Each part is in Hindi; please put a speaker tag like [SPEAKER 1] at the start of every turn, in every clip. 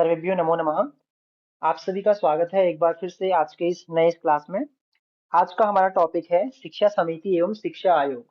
[SPEAKER 1] सर्वेभ्यो नमो नमः। आप सभी का स्वागत है एक बार फिर से आज के इस नए क्लास में। आज का हमारा टॉपिक है शिक्षा समिति एवं शिक्षा आयोग।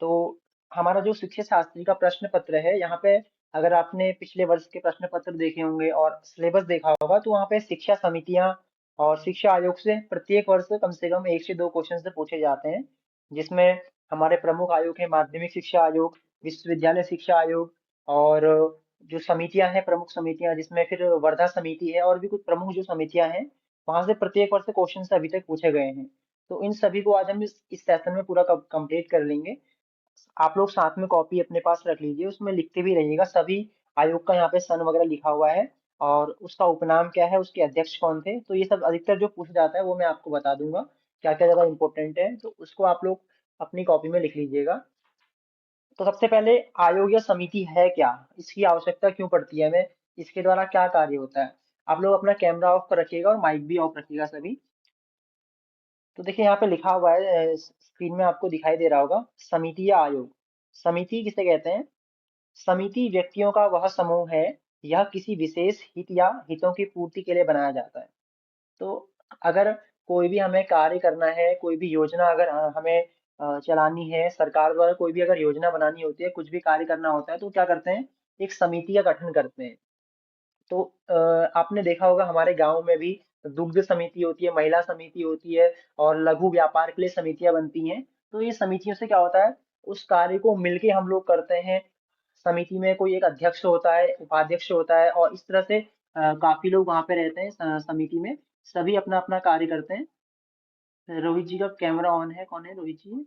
[SPEAKER 1] तो हमारा जो शिक्षा शास्त्री का प्रश्न पत्र है, यहाँ पे अगर आपने पिछले वर्ष के प्रश्न पत्र देखे होंगे और सिलेबस देखा होगा, तो वहाँ पे शिक्षा समितियां और शिक्षा आयोग से प्रत्येक वर्ष कम से कम 1 से 2 क्वेश्चन से पूछे जाते हैं, जिसमें हमारे प्रमुख आयोग है माध्यमिक शिक्षा आयोग, विश्वविद्यालय शिक्षा आयोग, और जो समितियां हैं प्रमुख समितियां, जिसमें फिर वर्धा समिति है और भी कुछ प्रमुख जो समितियां हैं, वहां से प्रत्येक वर्ष क्वेश्चन अभी तक पूछे गए हैं। तो इन सभी को आज हम इस सेशन में पूरा कंप्लीट कर लेंगे। आप लोग साथ में कॉपी अपने पास रख लीजिए, उसमें लिखते भी रहिएगा। सभी आयोग का यहाँ पे सन वगैरह लिखा हुआ है और उसका उपनाम क्या है, उसके अध्यक्ष कौन थे, तो ये सब अधिकतर जो पूछा जाता है वो मैं आपको बता दूंगा क्या क्या ज्यादा इंपॉर्टेंट है, तो उसको आप लोग अपनी कॉपी में लिख लीजिएगा। तो सबसे पहले आयोग या समिति है क्या, इसकी आवश्यकता क्यों पड़ती है हमें, इसके द्वारा क्या कार्य होता है। आप लोग अपना कैमरा ऑफ कर रखिएगा और माइक भी ऑफ रखिएगा सभी। तो देखिए यहाँ पे लिखा हुआ है, स्क्रीन में आपको दिखाई दे रहा होगा, समिति या आयोग। समिति किसे कहते हैं? समिति व्यक्तियों का वह समूह है, यह किसी विशेष हित या हितों की पूर्ति के लिए बनाया जाता है। तो अगर कोई भी हमें कार्य करना है, कोई भी योजना अगर हमें चलानी है, सरकार द्वारा कोई भी अगर योजना बनानी होती है, कुछ भी कार्य करना होता है, तो क्या करते हैं, एक समिति का गठन करते हैं। तो आपने देखा होगा हमारे गांव में भी दुग्ध समिति होती है, महिला समिति होती है, और लघु व्यापार के लिए समितियां बनती हैं। तो ये समितियों से क्या होता है, उस कार्य को मिलके हम लोग करते हैं। समिति में कोई एक अध्यक्ष होता है, उपाध्यक्ष होता है, और इस तरह से काफी लोग वहां पे रहते हैं समिति में। सभी अपना अपना कार्य करते हैं। रोहित जी का कैमरा ऑन है, कौन है रोहित जी?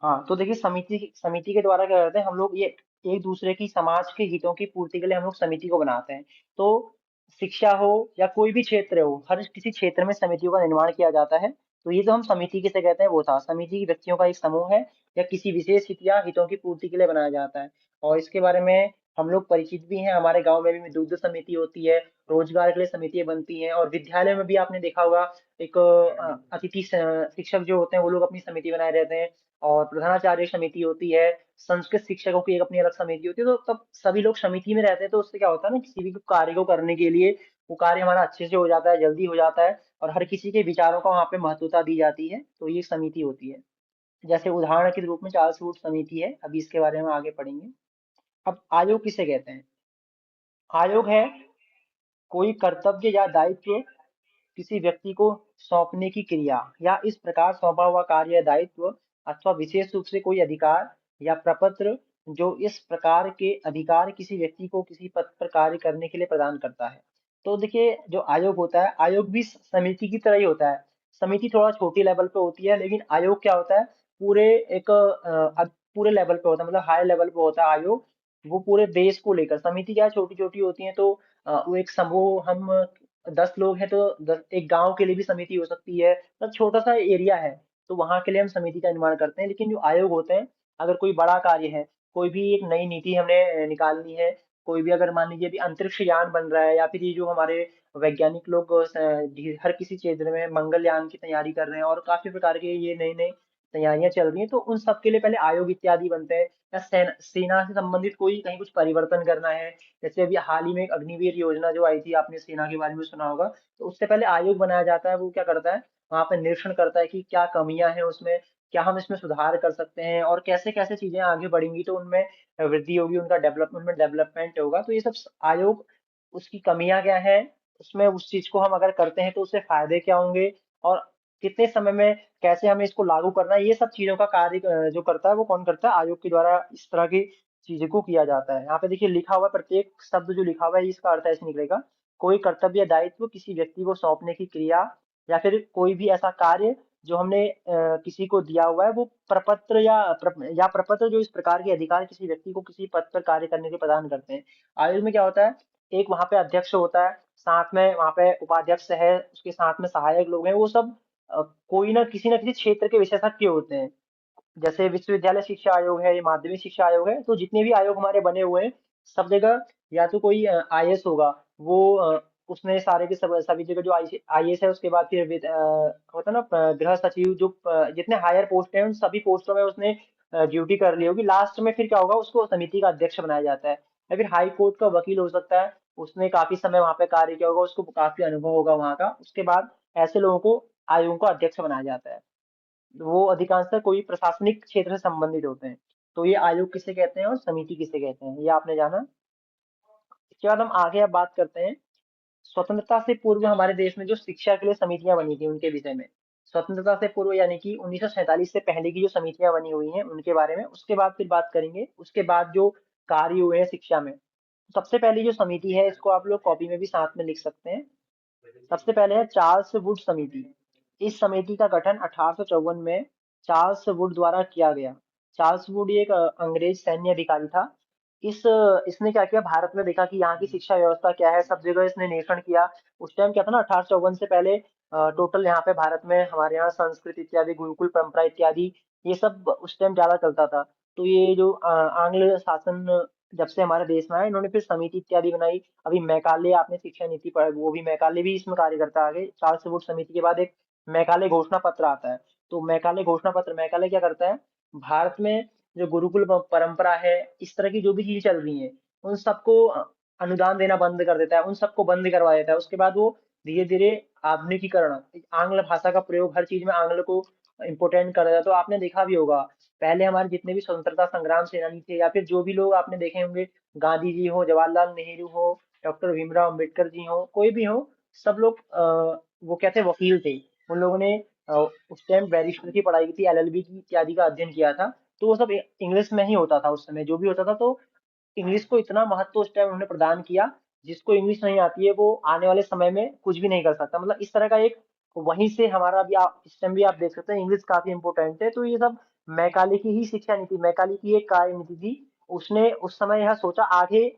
[SPEAKER 1] हाँ, तो देखिए समिति समिति के द्वारा क्या करते हैं हम लोग, ये एक दूसरे की समाज के हितों की पूर्ति के लिए हम लोग समिति को बनाते हैं। तो शिक्षा हो या कोई भी क्षेत्र हो, हर किसी क्षेत्र में समितियों का निर्माण किया जाता है। तो ये जो हम समिति किसे कहते हैं वो था, समिति व्यक्तियों का एक समूह है या किसी विशेष हित या हितों की पूर्ति के लिए बनाया जाता है। और इसके बारे में हम लोग परिचित भी हैं, हमारे गांव में भी दुग्ध समिति होती है, रोजगार के लिए समितियां बनती हैं, और विद्यालय में भी आपने देखा होगा एक अतिथि शिक्षक जो होते हैं वो लोग अपनी समिति बनाए रहते हैं। और प्रधानाचार्य समिति होती है, संस्कृत शिक्षकों की एक अपनी अलग समिति होती है। तो तब सभी लोग समिति में रहते हैं, तो उससे क्या होता है ना, किसी भी कार्य को करने के लिए वो कार्य हमारा अच्छे से हो जाता है, जल्दी हो जाता है, और हर किसी के विचारों को वहाँ पे महत्वता दी जाती है। तो ये समिति होती है। जैसे उदाहरण के रूप में चार्ल्स वुड समिति है, अभी इसके बारे में आगे पढ़ेंगे। अब आयोग किसे कहते हैं? आयोग है कोई कर्तव्य या दायित्व किसी व्यक्ति को सौंपने की क्रिया, या इस प्रकार सौंपा हुआ कार्य या दायित्व, अथवा विशेष रूप से कोई अधिकार या प्रपत्र जो इस प्रकार के अधिकार किसी व्यक्ति को किसी पद पर कार्य करने के लिए प्रदान करता है। तो देखिए जो आयोग होता है, आयोग भी समिति की तरह ही होता है। समिति थोड़ा छोटी लेवल पे होती है, लेकिन आयोग क्या होता है, पूरे एक पूरे लेवल पे होता है, मतलब हाई लेवल पे होता है आयोग। वो पूरे देश को लेकर, समिति क्या छोटी छोटी होती है, तो वो एक समूह, हम 10 लोग हैं तो एक गांव के लिए भी समिति हो सकती है, मतलब छोटा सा एरिया है, तो वहां के लिए हम समिति का निर्माण करते हैं। लेकिन जो आयोग होते हैं, अगर कोई बड़ा कार्य है, कोई भी एक नई नीति हमने निकालनी है, कोई भी अगर मान लीजिए अभी अंतरिक्ष यान बन रहा है, या फिर ये जो हमारे वैज्ञानिक लोग हर किसी क्षेत्र में मंगलयान की तैयारी कर रहे हैं, और काफी प्रकार के ये नई नई तैयारियां चल रही हैं, तो उन सब के लिए पहले आयोग इत्यादि बनते हैं। या सेना से संबंधित कोई कहीं कुछ परिवर्तन करना है, जैसे अभी हाल ही में एक अग्निवीर योजना जो आई थी, आपने सेना के बारे में सुना होगा, तो उससे पहले आयोग बनाया जाता है। वो क्या करता है, वहां पे निरीक्षण करता है कि क्या कमियां हैं उसमें, क्या हम इसमें सुधार कर सकते हैं, और कैसे कैसे चीजें आगे बढ़ेंगी तो उनमें वृद्धि होगी, उनका डेवलपमेंट में डेवलपमेंट होगा। तो ये सब आयोग, उसकी कमियां क्या है, उसमें उस चीज को हम अगर करते हैं तो उससे फायदे क्या होंगे, और कितने समय में कैसे हमें इसको लागू करना है, ये सब चीजों का कार्य जो करता है वो कौन करता है, आयोग के द्वारा इस तरह की चीजों को किया जाता है। यहाँ पे देखिए लिखा हुआ है, प्रत्येक शब्द जो लिखा हुआ है इसका अर्थ ऐसे निकलेगा, कोई कर्तव्य या दायित्व किसी व्यक्ति को सौंपने की क्रिया, या फिर कोई भी ऐसा कार्य जो हमने किसी को दिया हुआ है, वो प्रपत्र या प्रपत्र जो इस प्रकार के अधिकार किसी व्यक्ति को किसी पद पर कार्य करने के प्रदान करते हैं। आयोग में क्या होता है, एक वहां पे अध्यक्ष होता है, साथ में वहां पे उपाध्यक्ष है, उसके साथ में सहायक लोग हैं, वो सब कोई ना किसी क्षेत्र के विशेषज्ञ होते हैं। जैसे विश्वविद्यालय शिक्षा आयोग है, ये माध्यमिक शिक्षा आयोग है, तो जितने भी आयोग हमारे बने हुए हैं, सब जगह या तो कोई आईएएस होगा, वो उसने सारे के सब सभी जगह जो आईएएस है, उसके बाद फिर होता है ना गृह सचिव, जो जितने हायर पोस्ट हैं उन सभी पोस्टों में उसने ड्यूटी कर ली होगी, लास्ट में फिर क्या होगा, उसको समिति का अध्यक्ष बनाया जाता है। या फिर हाई कोर्ट का वकील हो सकता है, उसने काफी समय वहां पे कार्य किया होगा, उसको काफी अनुभव होगा वहां का, उसके बाद ऐसे लोगों को आयोग का अध्यक्ष बनाया जाता है। वो अधिकांशतः कोई प्रशासनिक क्षेत्र से संबंधित होते हैं। तो ये आयोग किसे कहते हैं और समिति किसे कहते हैं, ये आपने जाना। इसके बाद हम आगे अब बात करते हैं स्वतंत्रता से पूर्व हमारे देश में जो शिक्षा के लिए समितियां बनी थी उनके विषय में। स्वतंत्रता से पूर्व यानी कि 1947 से पहले की जो समितियां बनी हुई हैं उनके बारे में, उसके बाद फिर बात करेंगे उसके बाद जो कार्य हुए हैं शिक्षा में। सबसे पहली जो समिति है, इसको आप लोग कॉपी में भी साथ में लिख सकते हैं। सबसे पहले है चार्ल्स वुड समिति। इस समिति का गठन 1854 में चार्ल्स वुड द्वारा किया गया। चार्ल्स वुड एक अंग्रेज सैन्य अधिकारी था। इसने क्या किया, भारत में देखा कि यहाँ की शिक्षा व्यवस्था क्या है, सब जगह इसने निरीक्षण किया। उस टाइम क्या था ना, 1854 से पहले टोटल यहाँ पे भारत में हमारे यहाँ संस्कृत इत्यादि, गुरुकुल परंपरा इत्यादि, ये सब उस टाइम ज्यादा चलता था। तो ये जो आंग्ल शासन जब से हमारे देश में आया, इन्होंने फिर समिति इत्यादि बनाई। अभी मैकाले आपने शिक्षा नीति पढ़ा, वो भी मैकाले भी इसमें कार्य करता है आगे। चार्ल्स वुड समिति के बाद एक मैकाले घोषणा पत्र आता है। तो मैकाले घोषणा पत्र, मैकाले क्या करता है, भारत में जो गुरुकुल परंपरा है, इस तरह की जो भी चीजें चल रही हैं, उन सबको अनुदान देना बंद कर देता है, उन सबको बंद करवा देता है। उसके बाद वो धीरे धीरे आधुनिकीकरण, आंग्ल भाषा का प्रयोग, हर चीज में आंग्ल को इम्पोर्टेंट कर देता है। तो आपने देखा भी होगा, पहले हमारे जितने भी स्वतंत्रता संग्राम सेनानी थे, या फिर जो भी लोग आपने देखे होंगे, गांधी जी हो, जवाहरलाल नेहरू हो, डॉक्टर भीमराव अम्बेडकर जी हो, कोई भी हो, सब लोग वो कहते हैं वकील थे। उन लोगों ने उस टाइम बैरिस्टर की पढ़ाई की थी, एलएलबी की इत्यादि का अध्ययन किया था। तो वो सब इंग्लिश में ही होता था उस समय, जो भी होता था। तो इंग्लिश को इतना महत्व उस टाइम उन्होंने प्रदान किया, जिसको इंग्लिश नहीं आती है वो आने वाले समय में कुछ भी नहीं कर सकता, मतलब इस तरह का एक, वहीं से हमारा भी, आप इस टाइम भी आप देख सकते हैं इंग्लिश काफी इंपॉर्टेंट है। तो ये सब मैकाले की ही शिक्षा नीति, मैकाले की एक कार्य नीति थी। उसने उस समय यह सोचा आगे,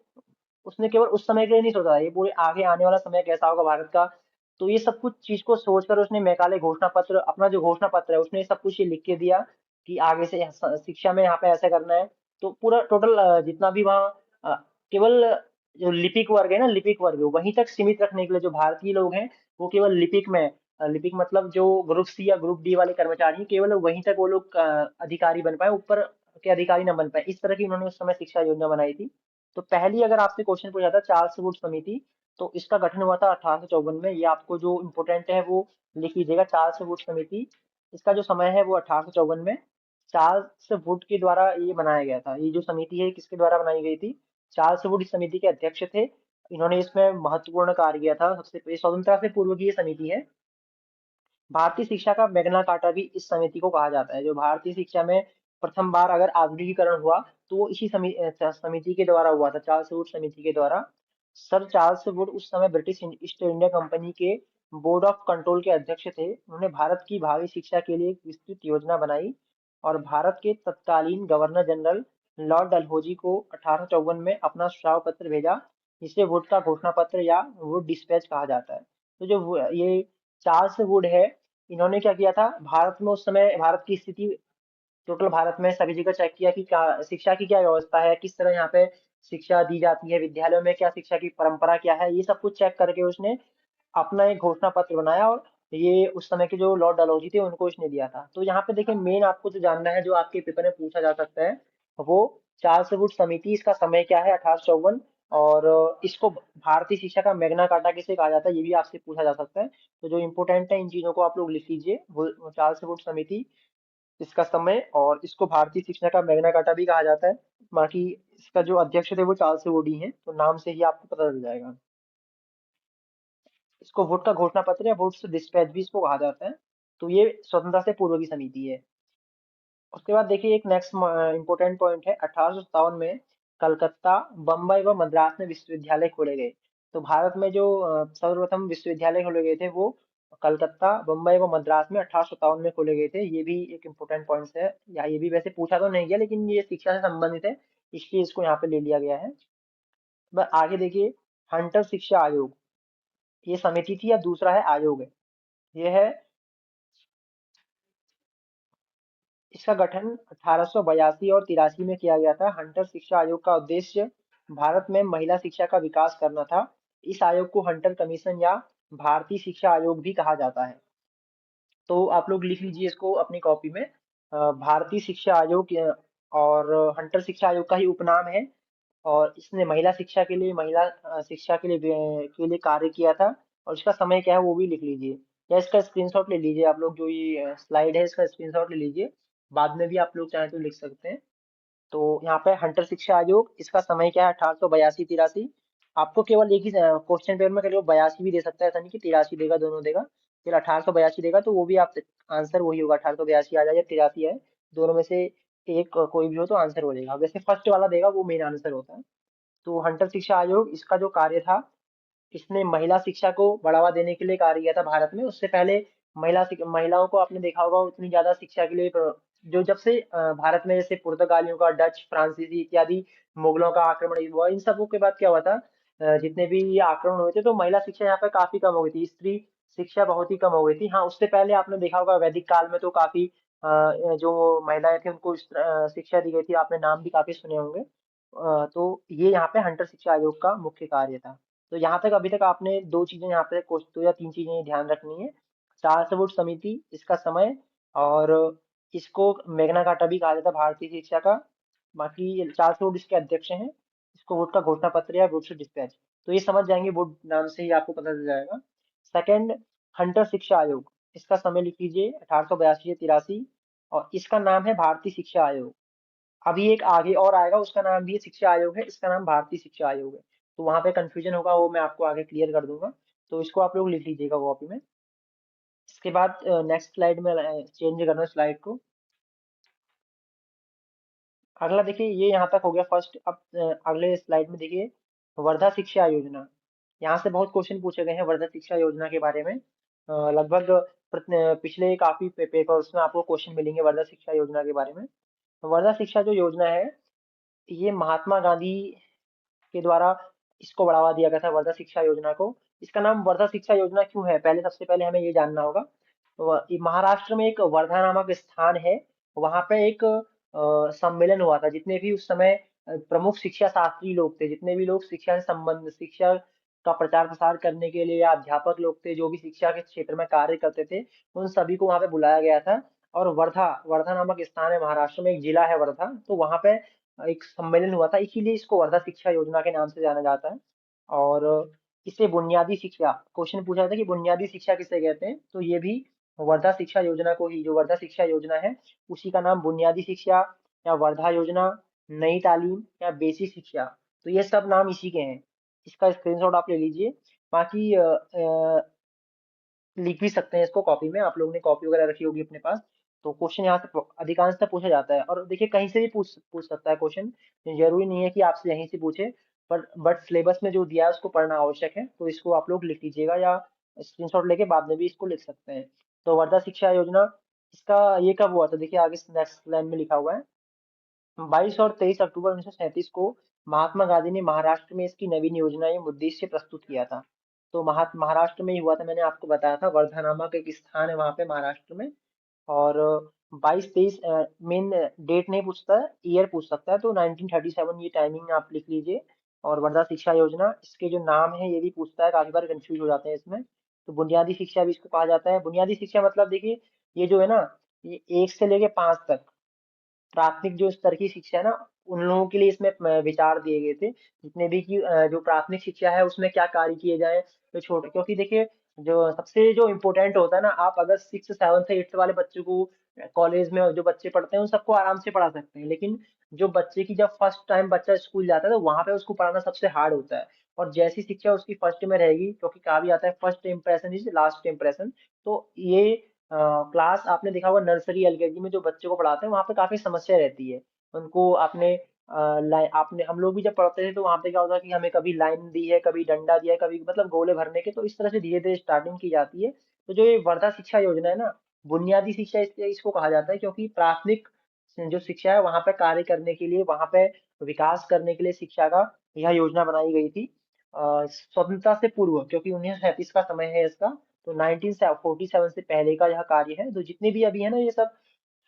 [SPEAKER 1] उसने केवल उस समय के लिए नहीं सोचा, ये पूरे आगे आने वाला समय कैसा होगा भारत का। तो ये सब कुछ चीज को सोचकर उसने मैकाले घोषणा पत्र, अपना जो घोषणा पत्र है, उसने सब कुछ ये लिख के दिया कि आगे से शिक्षा में यहाँ पे ऐसा करना है। तो पूरा टोटल जितना भी वहाँ केवल जो लिपिक वर्ग है ना, लिपिक वर्ग वहीं तक सीमित रखने के लिए, जो भारतीय लोग हैं वो केवल लिपिक में, लिपिक मतलब जो ग्रुप सी या ग्रुप डी वाले कर्मचारी हैं, केवल वहीं तक वो लोग अधिकारी बन पाए, ऊपर के अधिकारी न बन पाए। इस तरह की उन्होंने उस समय शिक्षा योजना बनाई थी। तो पहली अगर आपसे क्वेश्चन पूछा था चार्ल्स वुड समिति, तो इसका गठन हुआ था 1854 में। ये आपको जो इम्पोर्टेंट है वो लिख लीजिएगा, चार्ल्स वुड समिति। इसका जो समय है वो 1854 में चार्ल्स वुड के द्वारा ये बनाया गया था। ये जो समिति है किसके द्वारा बनाई गई थी, चार्ल्स वुड इस समिति के अध्यक्ष थे। इन्होंने इसमें महत्वपूर्ण कार्य किया था। सबसे ये स्वतंत्रता से पूर्व की ये समिति है। भारतीय शिक्षा का मैग्ना कार्टा भी इस समिति को कहा जाता है। जो भारतीय शिक्षा में प्रथम बार अगर आधुनिकीकरण हुआ, तो वो इसी समिति के द्वारा हुआ था, चार्ल्स वुड समिति के द्वारा। सर चार्ल्स वुड उस समय ब्रिटिश ईस्ट इंडिया कंपनी के बोर्ड ऑफ कंट्रोल के अध्यक्ष थे। उन्होंने भारत की भावी शिक्षा के लिए एक विस्तृत योजना बनाई और भारत के तत्कालीन गवर्नर जनरल लॉर्ड डलहौजी को 1854 में अपना सुझाव पत्र भेजा, जिसे वुड का घोषणा पत्र या वुड डिस्पैच कहा जाता है। तो जो ये चार्ल्स वुड है, इन्होंने क्या किया था, भारत में उस समय भारत की स्थिति, टोटल भारत में सभी जगह चेक किया कि क्या शिक्षा की क्या व्यवस्था है, किस तरह यहाँ पे शिक्षा दी जाती है, विद्यालयों में क्या शिक्षा की परंपरा क्या है, ये सब कुछ चेक करके उसने अपना एक घोषणा पत्र बनाया। और ये उस समय के जो लॉर्ड डलहौजी थे उनको इसने दिया था। तो यहाँ पे देखिए, मेन आपको जो जानना है, जो आपके पेपर में पूछा जा सकता है, वो चार्ल्स वुड समिति, इसका समय क्या है 1854, और इसको भारतीय शिक्षा का मैग्ना कार्टा किसे कहा जाता है, ये भी आपसे पूछा जा सकता है। तो जो इम्पोर्टेंट है इन चीजों को आप लोग लिख लीजिए, वो चार्ल्स वुड समिति, इसका समय, और इसको भारतीय शिक्षा का मैग्ना कार्टा भी कहा जाता है। बाकी इसका जो अध्यक्ष थे वो चार्ल्स वुड ही हैं, तो नाम से ही आपको पता चल जाएगा। इसको वुड का घोषणा पत्र या वुड्स डिस्पैच भी इसको कहा जाता है। तो ये स्वतंत्रता से पूर्व की समिति है। उसके बाद देखिए एक नेक्स्ट इंपॉर्टेंट पॉइंट है, 1857 में कलकत्ता, बम्बई व मद्रास में विश्वविद्यालय खोले गए। तो भारत में जो सर्वप्रथम विश्वविद्यालय खोले गए थे वो कलकत्ता, बम्बई व मद्रास में 1857 में खोले गए थे। ये भी एक इम्पोर्टेंट पॉइंट है, या ये भी वैसे पूछा तो नहीं गया, लेकिन ये शिक्षा से संबंधित है, इसलिए इसको यहाँ पे ले लिया गया है। बस आगे देखिए, हंटर शिक्षा आयोग, ये समिति थी या दूसरा है आयोग है, ये है। इसका गठन 1882 और 83 में किया गया था। हंटर शिक्षा आयोग का उद्देश्य भारत में महिला शिक्षा का विकास करना था। इस आयोग को हंटर कमीशन या भारतीय शिक्षा आयोग भी कहा जाता है। तो आप लोग लिख लीजिए इसको अपनी कॉपी में, भारतीय शिक्षा आयोग और हंटर शिक्षा आयोग का ही उपनाम है। और इसने महिला शिक्षा के लिए शिक्षा के लिए कार्य किया था। और इसका समय क्या है वो भी लिख लीजिए, या इसका स्क्रीनशॉट ले लीजिए आप लोग, जो ये स्लाइड है इसका स्क्रीनशॉट ले लीजिए, बाद में भी आप लोग चाहें तो लिख सकते हैं। तो यहाँ पे हंटर शिक्षा आयोग, इसका समय क्या है, 1882-83। आपको केवल एक ही क्वेश्चन पेपर में केवल 82 भी दे सकता है, ऐसा नहीं कि 83 देगा, दोनों देगा। फिर 1882 देगा तो वो भी आप, आंसर वही होगा, 1882 आ जाए या 83 आए, दोनों में से एक कोई भी हो तो आंसर हो जाएगा। वैसे फर्स्ट वाला देगा वो मेन आंसर होता है। तो हंटर शिक्षा आयोग, इसका जो कार्य था, इसने महिला शिक्षा को बढ़ावा देने के लिए कार्य किया था भारत में। उससे पहले महिलाओं को आपने देखा होगा उतनी ज्यादा शिक्षा के लिए जो जब से भारत में जैसे पुर्तगालियों का, डच, फ्रांसीसी इत्यादि मुगलों का आक्रमण हुआ, इन सबों के बाद क्या हुआ था, जितने भी ये आक्रमण हुए थे तो महिला शिक्षा यहाँ पे काफी कम हो गई थी, स्त्री शिक्षा बहुत ही कम हो गई थी। हाँ, उससे पहले आपने देखा होगा वैदिक काल में तो काफी जो महिलाएं थी उनको शिक्षा दी गई थी, आपने नाम भी काफी सुने होंगे। तो ये यहाँ पे हंटर शिक्षा आयोग का मुख्य कार्य था। तो यहाँ तक अभी तक आपने दो चीजें यहाँ पे, कुछ दो या तीन चीजें ध्यान रखनी है। चार समिति, इसका समय, और इसको मेगना कार्टा भी कहा जाता है भारतीय शिक्षा का। बाकी ये चार इसके अध्यक्ष हैं। इसको वोट का घोषणा पत्र या वोट से डिस्पैच, तो ये समझ जाएंगे, वोट नाम से ही आपको पता चल जाएगा। सेकंड, हंटर शिक्षा आयोग, इसका समय लिख लीजिए 1882 से 83। और इसका नाम है भारतीय शिक्षा आयोग। अभी एक आगे और आएगा, उसका नाम भी शिक्षा आयोग है, इसका नाम भारतीय शिक्षा आयोग है। तो वहां पे कंफ्यूजन होगा, वो मैं आपको आगे क्लियर कर दूंगा। तो इसको आप लोग लिख लीजिएगा कॉपी में। इसके बाद नेक्स्ट स्लाइड में चेंज करना स्लाइड को। अगला देखिए, ये यहाँ तक हो गया फर्स्ट। अब अगले स्लाइड में देखिए, वर्धा शिक्षा योजना। यहाँ से बहुत क्वेश्चन पूछे गए हैं वर्धा शिक्षा योजना के बारे में। लगभग पिछले काफी पेपर्स में आपको क्वेश्चन मिलेंगे वर्धा शिक्षा योजना के बारे में। वर्धा शिक्षा जो योजना है, ये महात्मा गांधी के द्वारा इसको बढ़ावा दिया गया था, वर्धा शिक्षा योजना को। इसका नाम वर्धा शिक्षा योजना क्यों है, पहले सबसे पहले हमें ये जानना होगा। ये महाराष्ट्र में एक वर्धा नामक स्थान है, वहां पे एक सम्मेलन हुआ था। जितने भी उस समय प्रमुख शिक्षा शास्त्री लोग थे, जितने भी लोग शिक्षा का प्रचार प्रसार करने के लिए, या अध्यापक लोग थे जो भी शिक्षा के क्षेत्र में कार्य करते थे, उन सभी को वहां पे बुलाया गया था। और वर्धा वर्धा नामक स्थान है महाराष्ट्र में, एक जिला है वर्धा, तो वहां पे एक सम्मेलन हुआ था, इसीलिए इसको वर्धा शिक्षा योजना के नाम से जाना जाता है। और इसे बुनियादी शिक्षा, क्वेश्चन पूछा था कि बुनियादी शिक्षा किसे कहते हैं, तो ये भी वर्धा शिक्षा योजना को ही, जो वर्धा शिक्षा योजना है उसी का नाम बुनियादी शिक्षा, या वर्धा योजना, नई तालीम, या बेसिक शिक्षा, तो ये सब नाम इसी के हैं। इसका स्क्रीनशॉट आप ले लीजिए। बाकी लिख भी सकते हैं इसको कॉपी में, आप लोगों ने कॉपी वगैरह रखी होगी अपने पास। तो क्वेश्चन यहाँ से अधिकांशतः पूछा जाता है, और देखिए कहीं से भी पूछ पूछ सकता है क्वेश्चन, जरूरी नहीं है कि आपसे यहीं से पूछे। पर बट सिलेबस में जो दिया है उसको पढ़ना आवश्यक है, तो इसको आप लोग लिख लीजिएगा, या स्क्रीनशॉट लेके बाद में भी इसको लिख सकते हैं। तो वर्धा शिक्षा योजना, इसका ये कब हुआ था, देखिए आगे नेक्स्ट लाइन में लिखा हुआ है, 22 और 23 अक्टूबर 1937 को महात्मा गांधी ने महाराष्ट्र में इसकी नवीन योजना एवं उद्देश्य प्रस्तुत किया था। तो महाराष्ट्र में ही हुआ था, मैंने आपको बताया था, वर्धा नामक एक स्थान है वहां पे महाराष्ट्र में। और 22-23 मेन डेट नहीं पूछता है, ईयर पूछ सकता है, तो 1937 ये टाइमिंग आप लिख लीजिए। और वर्धा शिक्षा योजना, इसके जो नाम है ये भी पूछता है, काफी बार कंफ्यूज हो जाते हैं इसमें। तो बुनियादी शिक्षा भी इसको कहा जाता है। बुनियादी शिक्षा मतलब देखिए, ये जो है ना, ये 1 से लेके 5 तक प्राथमिक जो स्तर की शिक्षा है ना, उन लोगों के लिए इसमें विचार दिए गए थे। जितने भी की जो प्राथमिक शिक्षा है उसमें क्या कार्य किए जाए, तो छोटे, क्योंकि देखिए जो सबसे जो इम्पोर्टेंट होता है ना, आप अगर 6, 7, 8 वाले बच्चों को कॉलेज में जो बच्चे पढ़ते हैं उन सबको आराम से पढ़ा सकते हैं, लेकिन जो बच्चे की जब फर्स्ट टाइम बच्चा स्कूल जाता है तो वहां पे उसको पढ़ाना सबसे हार्ड होता है। और जैसी शिक्षा उसकी फर्स्ट में रहेगी, क्योंकि कहा भी आता है first impression is last impression. तो ये क्लास आपने देखा होगा, नर्सरी एलकेजी में जो बच्चों को पढ़ाते हैं वहाँ पे काफी समस्या रहती है। उनको आपने लाइन, आपने हम लोग भी जब पढ़ते थे तो वहाँ पे क्या होता है कि हमें कभी लाइन दी है, कभी डंडा दिया है, कभी मतलब गोले भरने के, तो इस तरह से धीरे धीरे स्टार्टिंग की जाती है। तो जो ये वर्धा शिक्षा योजना है ना, बुनियादी शिक्षा इसको कहा जाता है, क्योंकि प्राथमिक जो शिक्षा है वहां पे कार्य करने के लिए, वहां पे विकास करने के लिए शिक्षा का यह योजना बनाई गई थी। स्वतंत्रता से पूर्व, क्योंकि 1937 का समय है इसका, तो 1947 से पहले का यह कार्य है। तो जितने भी अभी है ना, ये सब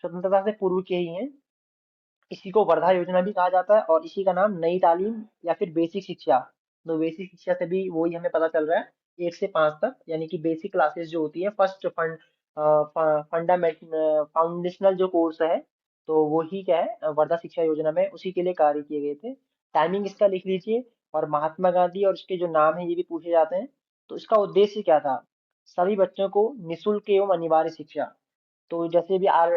[SPEAKER 1] स्वतंत्रता से पूर्व के ही हैं। इसी को वर्धा योजना भी कहा जाता है, और इसी का नाम नई तालीम या फिर बेसिक शिक्षा। तो बेसिक शिक्षा से भी वही हमें पता चल रहा है, 1 से 5 तक, यानी कि बेसिक क्लासेस जो होती है, फर्स्ट फंडामेंट फाउंडेशनल जो कोर्स है, तो वो ही क्या है, वर्धा शिक्षा योजना में उसी के लिए कार्य किए गए थे। टाइमिंग इसका लिख लीजिए। और महात्मा गांधी और इसके जो नाम है ये भी पूछे जाते हैं। तो इसका उद्देश्य क्या था? सभी बच्चों को निशुल्क एवं अनिवार्य शिक्षा। तो जैसे भी our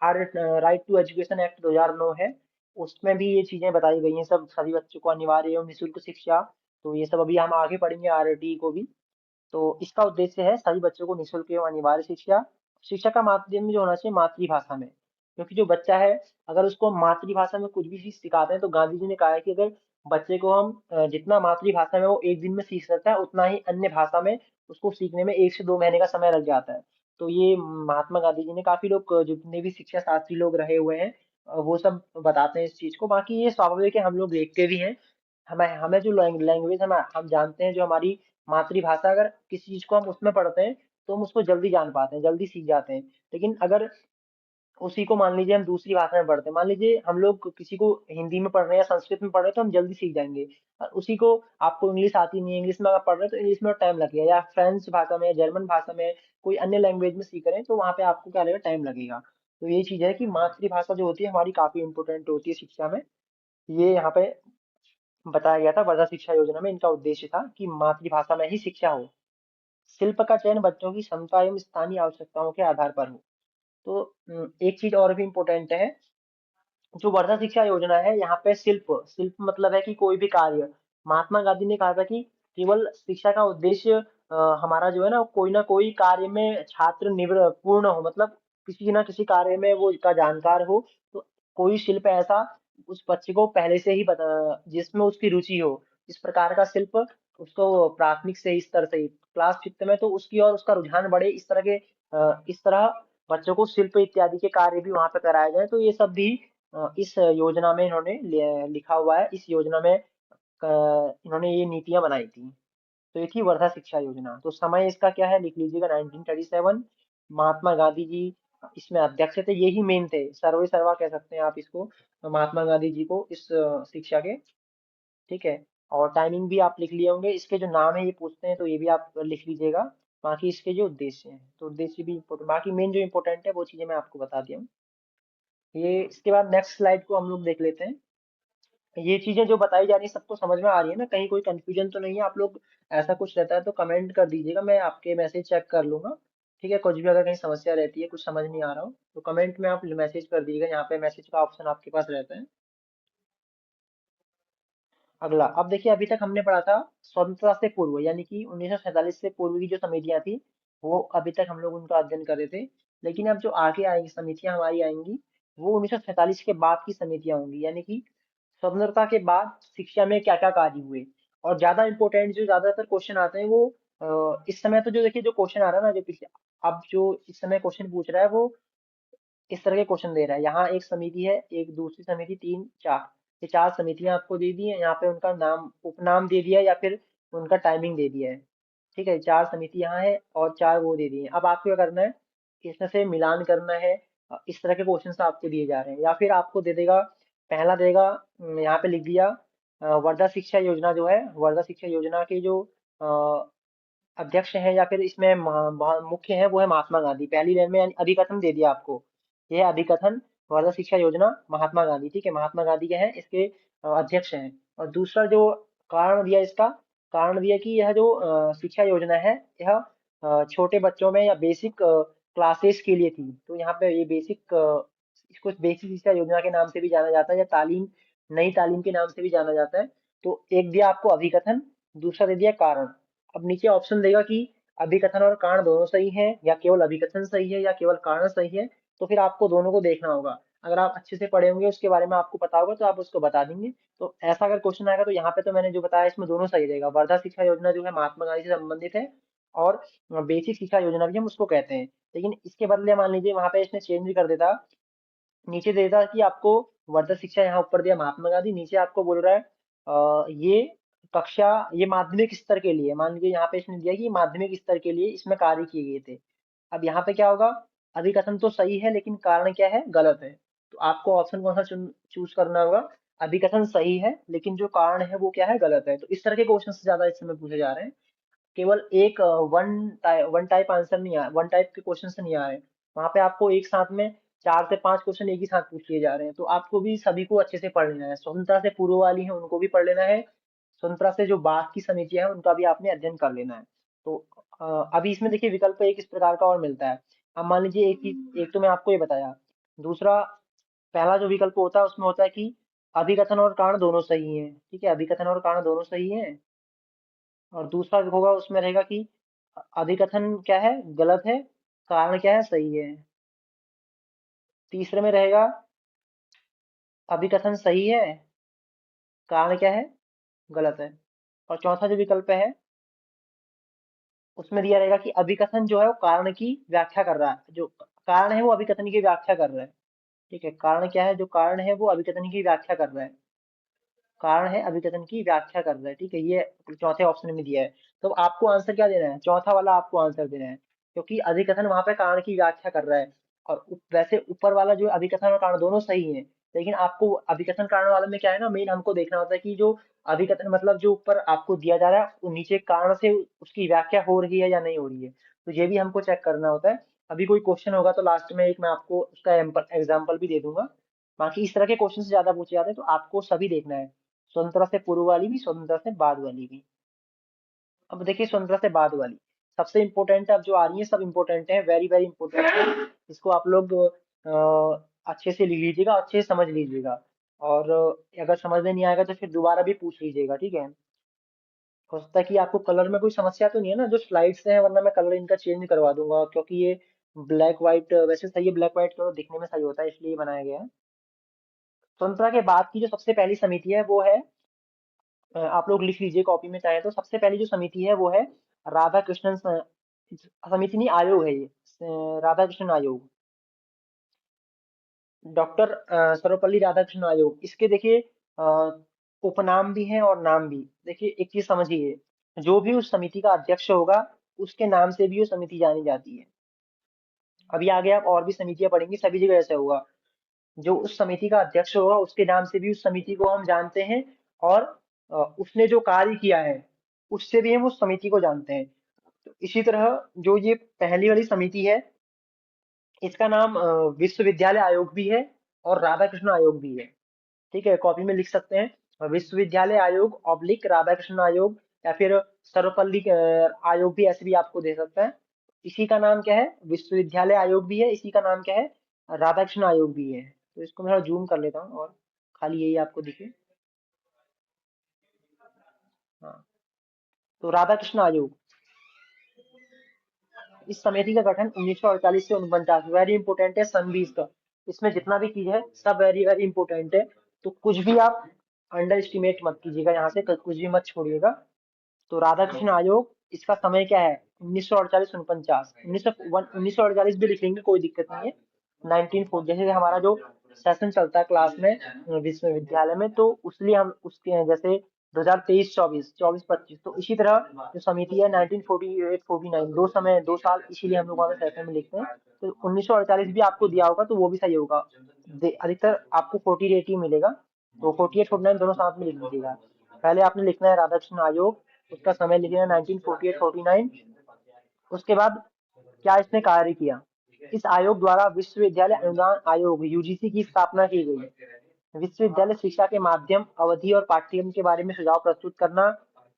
[SPEAKER 1] right to education act 2009 है, उसमें भी ये चीजें बताई गई हैं, सब सभी बच्चों को अनिवार्य एवं निशुल्क शिक्षा। तो ये सब अभी हम आगे पढ़ेंगे आरटी को भी। तो इसका उद्देश्य है सभी बच्चों को निःशुल्क एवं अनिवार्य शिक्षा। शिक्षा का माध्यम जो होना चाहिए मातृभाषा में। क्योंकि जो बच्चा है, अगर उसको मातृभाषा में कुछ भी चीज सिखाते हैं, तो गांधी जी ने कहा है कि अगर बच्चे को हम जितना मातृभाषा में वो एक दिन में सीख सकता है, उतना ही अन्य भाषा में उसको सीखने में 1 से 2 महीने का समय लग जाता है। तो ये महात्मा गांधी जी ने, काफी लोग जितने भी शिक्षा शास्त्री लोग रहे हुए हैं, वो सब बताते हैं इस चीज को। बाकी ये स्वाभाविक है, हम लोग देखते भी हैं। हमें हमें जो लैंग्वेज हम जानते हैं, जो हमारी मातृभाषा, अगर किसी चीज को हम उसमें पढ़ते हैं तो हम उसको जल्दी जान पाते हैं, जल्दी सीख जाते हैं। लेकिन अगर उसी को मान लीजिए हम दूसरी भाषा में पढ़ते हैं, मान लीजिए हम लोग किसी को हिंदी में पढ़ रहे हैं या संस्कृत में पढ़ रहे हैं, तो हम जल्दी सीख जाएंगे। और उसी को, आपको इंग्लिश आती नहीं है, इंग्लिश में अगर पढ़ रहे हैं तो इंग्लिश में टाइम लगेगा, या फ्रेंच भाषा में, जर्मन भाषा में, कोई अन्य लैंग्वेज में सीख रहे हैं तो वहां पे आपको क्या लगेगा, टाइम लगेगा। तो ये चीज है कि मातृभाषा जो होती है हमारी काफी इंपोर्टेंट होती है शिक्षा में। ये यहाँ पे बताया गया था वर्धा शिक्षा योजना में, इनका उद्देश्य था कि मातृभाषा में ही शिक्षा हो। शिल्प का चयन बच्चों की क्षमता एवं स्थानीय आवश्यकताओं के आधार पर हो। तो एक चीज और भी इम्पोर्टेंट है, जो वर्धा शिक्षा योजना है, यहाँ पे शिल्प, शिल्प मतलब है कि कोई भी कार्य। महात्मा गांधी ने कहा था कि केवल शिक्षा का उद्देश्य हमारा जो है ना कोई कार्य में छात्र निवृत्त पूर्ण हो, मतलब किसी ना किसी कार्य में वो का जानकार हो। तो कोई शिल्प ऐसा उस बच्चे को पहले से ही बता, जिसमें उसकी रुचि हो, इस प्रकार का शिल्प उसको प्राथमिक से ही, स्तर से ही, क्लास फिफ्थ में तो उसकी और उसका रुझान बढ़े, इस तरह के इस तरह बच्चों को शिल्प इत्यादि के कार्य भी वहां पे कराए जाए। तो ये सब भी इस योजना में इन्होंने लिखा हुआ है। इस योजना में इन्होंने ये नीतियां बनाई थी। तो ये थी वर्धा शिक्षा योजना। तो समय इसका क्या है, लिख लीजिएगा 1937। महात्मा गांधी जी इसमें अध्यक्ष थे, यही मेन थे, सर्वे सर्वा कह सकते हैं आप इसको, महात्मा गांधी जी को, इस शिक्षा के। ठीक है। और टाइमिंग भी आप लिख लिए होंगे, इसके जो नाम है ये पूछते हैं तो ये भी आप लिख लीजिएगा। बाकी इसके जो उद्देश्य हैं, तो उद्देश्य भी इम्पोर्टेंट, बाकी मेन जो इम्पोर्टेंट है वो चीजें मैं आपको बता दिया हूँ। ये इसके बाद नेक्स्ट स्लाइड को हम लोग देख लेते हैं। ये चीजें जो बताई जा रही है सबको समझ में आ रही है ना, कहीं कोई कंफ्यूजन तो नहीं है? आप लोग ऐसा कुछ रहता है तो कमेंट कर दीजिएगा, मैं आपके मैसेज चेक कर लूंगा। ठीक है, कुछ भी अगर कहीं समस्या रहती है, कुछ समझ नहीं आ रहा हो, तो कमेंट में आप मैसेज कर दीजिएगा, यहाँ पे मैसेज का ऑप्शन आपके पास रहता है। अगला, अब देखिए, अभी तक हमने पढ़ा था स्वतंत्रता से पूर्व, यानी कि 1947 से पूर्व की जो समितियां थी, वो अभी तक हम लोग उनका अध्ययन कर रहे थे। लेकिन अब जो आगे आएंगी समितियां हमारी आएंगी, वो 1947 के बाद की समितियां होंगी, यानी कि स्वतंत्रता के बाद शिक्षा में क्या क्या कार्य हुए। और ज्यादा इंपॉर्टेंट जो ज्यादातर क्वेश्चन आते हैं वो इस समय तो, जो देखिए जो क्वेश्चन आ रहा है ना, जो पिछले, अब जो इस समय क्वेश्चन पूछ रहा है वो इस तरह के क्वेश्चन दे रहा है। यहाँ एक समिति है, एक दूसरी समिति, तीन, चार, ये चार समितियां आपको दे दी है। यहाँ पे उनका नाम, उपनाम दे दिया है, या फिर उनका टाइमिंग दे दिया है। ठीक है, चार समिति यहाँ है और चार वो दे दिए हैं। अब आपको क्या करना है, इसमें से मिलान करना है। इस तरह के क्वेश्चन आपको दिए जा रहे हैं, या फिर आपको दे देगा, पहला देगा, यहाँ पे लिख दिया वर्धा शिक्षा योजना जो है, वर्धा शिक्षा योजना के जो अध्यक्ष हैं, या फिर इसमें मुख्य है, वो है महात्मा गांधी। पहली लाइन में यानी अधिकथन दे दिया आपको, यह है अधिकथन, वर्धा शिक्षा योजना महात्मा गांधी। ठीक है, महात्मा गांधी क्या है, इसके अध्यक्ष हैं। और दूसरा जो कारण दिया, इसका कारण दिया कि यह जो शिक्षा योजना है, यह छोटे बच्चों में या बेसिक क्लासेस के लिए थी। तो यहाँ पे ये बेसिक, इसको बेसिक शिक्षा योजना के नाम से भी जाना जाता है, या तालीम, नई तालीम के नाम से भी जाना जाता है। तो एक दिया आपको अभिकथन, दूसरा दे दिया कारण। अब नीचे ऑप्शन देगा कि अभिकथन और कारण दोनों सही है, या केवल अभिकथन सही है, या केवल कारण सही है। तो फिर आपको दोनों को देखना होगा। अगर आप अच्छे से पढ़े होंगे, उसके बारे में आपको पता होगा, तो आप उसको बता देंगे। तो ऐसा अगर क्वेश्चन आएगा, तो यहाँ पे तो मैंने जो बताया इसमें दोनों सही रहेगा। वर्धा शिक्षा योजना जो है महात्मा गांधी से संबंधित है, और बेसिक शिक्षा योजना भी हम उसको कहते हैं। लेकिन इसके बदले मान लीजिए वहां पे इसने चेंज भी कर देता, नीचे दे देता कि आपको वर्धा शिक्षा, यहाँ ऊपर दिया महात्मा गांधी, नीचे आपको बोल रहा है ये कक्षा, ये माध्यमिक स्तर के लिए, मान लीजिए यहाँ पे इसने दिया कि ये माध्यमिक स्तर के लिए इसमें कार्य किए गए थे। अब यहाँ पे क्या होगा, अभिकथन तो सही है लेकिन कारण क्या है, गलत है। तो आपको ऑप्शन कौन सा चूज करना होगा, अभिकथन सही है लेकिन जो कारण है वो क्या है, गलत है। तो इस तरह के क्वेश्चन ज्यादा इस समय पूछे जा रहे हैं। केवल एक वन टाइप आंसर नहीं आया, वन टाइप के क्वेश्चन नहीं आ रहे। वहां पे आपको एक साथ में 4 से 5 क्वेश्चन एक ही साथ पूछ लिए जा रहे हैं, तो आपको भी सभी को अच्छे से पढ़ लेना है। स्वतंत्रता से पूर्व वाली है उनको भी पढ़ लेना है, स्वतंत्रता से जो बाद की समितियां हैं उनका भी आपने अध्ययन कर लेना है। तो अभी इसमें देखिए विकल्प एक इस प्रकार का और मिलता है। अब मान लीजिए एक तो मैं आपको ये बताया, दूसरा पहला जो विकल्प होता है उसमें होता है कि अभिकथन और कारण दोनों सही हैं, ठीक है, अभिकथन और कारण दोनों सही हैं। और दूसरा जो होगा उसमें रहेगा कि अभिकथन क्या है, गलत है, कारण क्या है, सही है। तीसरे में रहेगा अभिकथन सही है, कारण क्या है, गलत है। और चौथा जो विकल्प है उसमें दिया रहेगा कि अभिकथन जो है वो कारण की व्याख्या कर रहा है, जो कारण है वो अभिकथन की व्याख्या कर रहा है। ठीक है, कारण क्या है, जो कारण है वो अभिकथन की व्याख्या कर रहा है, कारण है अभिकथन की व्याख्या कर रहा है। ठीक है, ये चौथे ऑप्शन में दिया है। तो आपको आंसर क्या देना है, चौथा वाला आपको आंसर देना है, क्योंकि अधिकथन वहां पे कारण की व्याख्या कर रहा है। और वैसे ऊपर वाला जो अभिकथन और कारण दोनों सही है, लेकिन आपको अभिकथन कारण वाले में क्या है ना, मेन हमको देखना होता है कि जो अभिकथन मतलब जो ऊपर आपको दिया जा रहा है वो नीचे कारण से उसकी व्याख्या हो रही है या नहीं हो रही है, तो ये भी हमको चेक करना होता है। अभी कोई क्वेश्चन होगा तो लास्ट में एक मैं आपको उसका एग्जाम्पल भी दे दूंगा। बाकी इस तरह के क्वेश्चन से ज्यादा पूछे जाते हैं, तो आपको सभी देखना है, स्वतंत्रता से पूर्व वाली भी, स्वतंत्रता से बाद वाली भी। अब देखिए स्वतंत्रता से बाद वाली सबसे इंपॉर्टेंट है, अब जो आ रही है सब इंपॉर्टेंट है, वेरी वेरी इंपॉर्टेंट है। इसको आप लोग अच्छे से लिख लीजिएगा, अच्छे से समझ लीजिएगा। और अगर समझ में नहीं आएगा तो फिर दोबारा भी पूछ लीजिएगा, ठीक है। हो सकता है कि आपको कलर में कोई समस्या तो नहीं है ना जो स्लाइड्स हैं, वरना मैं कलर इनका चेंज करवा दूंगा, क्योंकि ये ब्लैक व्हाइट वैसे सही है, ब्लैक व्हाइट तो दिखने में सही होता है इसलिए बनाया गया है। स्वतंत्रता के बाद की जो सबसे पहली समिति है वो है, आप लोग लिख लीजिए कॉपी में चाहे तो, सबसे पहली जो समिति है वो है राधा कृष्णन समिति नहीं, आयोग है ये, राधा कृष्णन आयोग, डॉक्टर सर्वपल्ली राधाकृष्णन आयोग। इसके देखिए उपनाम भी हैं और नाम भी। देखिए एक चीज समझिए, जो भी उस समिति का अध्यक्ष होगा उसके नाम से भी वो समिति जानी जाती है। अभी आगे आप और भी समितियां पढ़ेंगी, सभी जगह ऐसा होगा, जो उस समिति का अध्यक्ष होगा उसके नाम से भी उस समिति को हम जानते हैं। और उसने जो कार्य किया है उससे भी हम उस समिति को जानते हैं। तो इसी तरह जो ये पहली वाली समिति है इसका नाम विश्वविद्यालय आयोग भी है और राधा कृष्ण आयोग भी है। ठीक है, कॉपी में लिख सकते हैं विश्वविद्यालय आयोग ऑब्लिक राधा कृष्ण आयोग, या फिर सर्वपल्ली आयोग भी ऐसे भी आपको दे सकता है। इसी का नाम क्या है, विश्वविद्यालय आयोग भी है, इसी का नाम क्या है, राधा कृष्ण आयोग भी है। तो इसको मैं थोड़ा जूम कर लेता हूँ और खाली यही आपको दिखे। हाँ, तो राधा कृष्ण आयोग, इस समिति का गठन 1948 से 49, वेरी इंपॉर्टेंट है, सन भी इसका, इसमें जितना भी चीज है सब वेरी वेरी इंपॉर्टेंट है। तो कुछ भी आप अंडर एस्टिमेट मत कीजिएगा, यहाँ से कुछ भी मत छोड़िएगा। तो राधा कृष्ण आयोग, इसका समय क्या है, 1948 49, 1948 भी लिख लेंगे कोई दिक्कत नहीं है। 1940 जैसे हमारा जो सेशन चलता है क्लास में विश्वविद्यालय में, तो उसलिए हम उसके जैसे 2023 24 24 25, तो इसी तरह जो समिति है 1948 49, 2 समय 2 साल, इसीलिए हम लोग वहाँ पे सेशन में लिखते हैं। तो 1948 भी आपको दिया होगा तो वो भी सही होगा, अधिकतर आपको 48 ही मिलेगा। तो 48 49 दोनों साथ में लिख लीजिएगा। पहले आपने लिखना है राधा कृष्ण आयोग, उसका समय लिखना है 1948 49। उसके बाद क्या इसने कार्य किया, इस आयोग द्वारा विश्वविद्यालय अनुदान आयोग यूजीसी की स्थापना की गई। विश्वविद्यालय शिक्षा के माध्यम, अवधि और पाठ्यक्रम के बारे में सुझाव प्रस्तुत करना।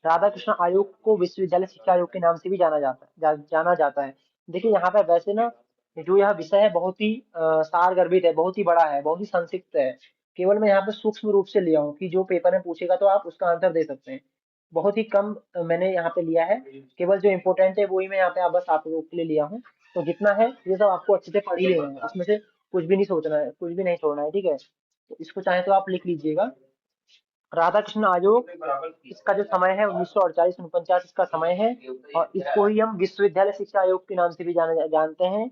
[SPEAKER 1] राधाकृष्ण आयोग को विश्वविद्यालय शिक्षा आयोग के नाम से भी जाना जाता है। देखिए यहाँ पे वैसे ना जो यह विषय है बहुत ही सारगर्भित है, बहुत ही बड़ा है, बहुत ही संक्षिप्त है। केवल मैं यहाँ पे सूक्ष्म रूप से लिया हूँ कि जो पेपर में पूछेगा तो आप उसका आंसर दे सकते हैं। बहुत ही कम मैंने यहाँ पे लिया है, केवल जो इम्पोर्टेंट है वही मैं यहाँ पे बस आप लोगों के लिए लिया हूँ। तो जितना है ये सब आपको अच्छे से पढ़ ही लेना है, इसमें से कुछ भी नहीं सोचना है, कुछ भी नहीं छोड़ना है, ठीक है। तो इसको चाहे तो आप लिख लीजिएगा, राधा कृष्ण आयोग, इसका जो समय है 1948 49 इसका समय है। और इसको ही हम विश्वविद्यालय शिक्षा आयोग के नाम से भी जानते हैं।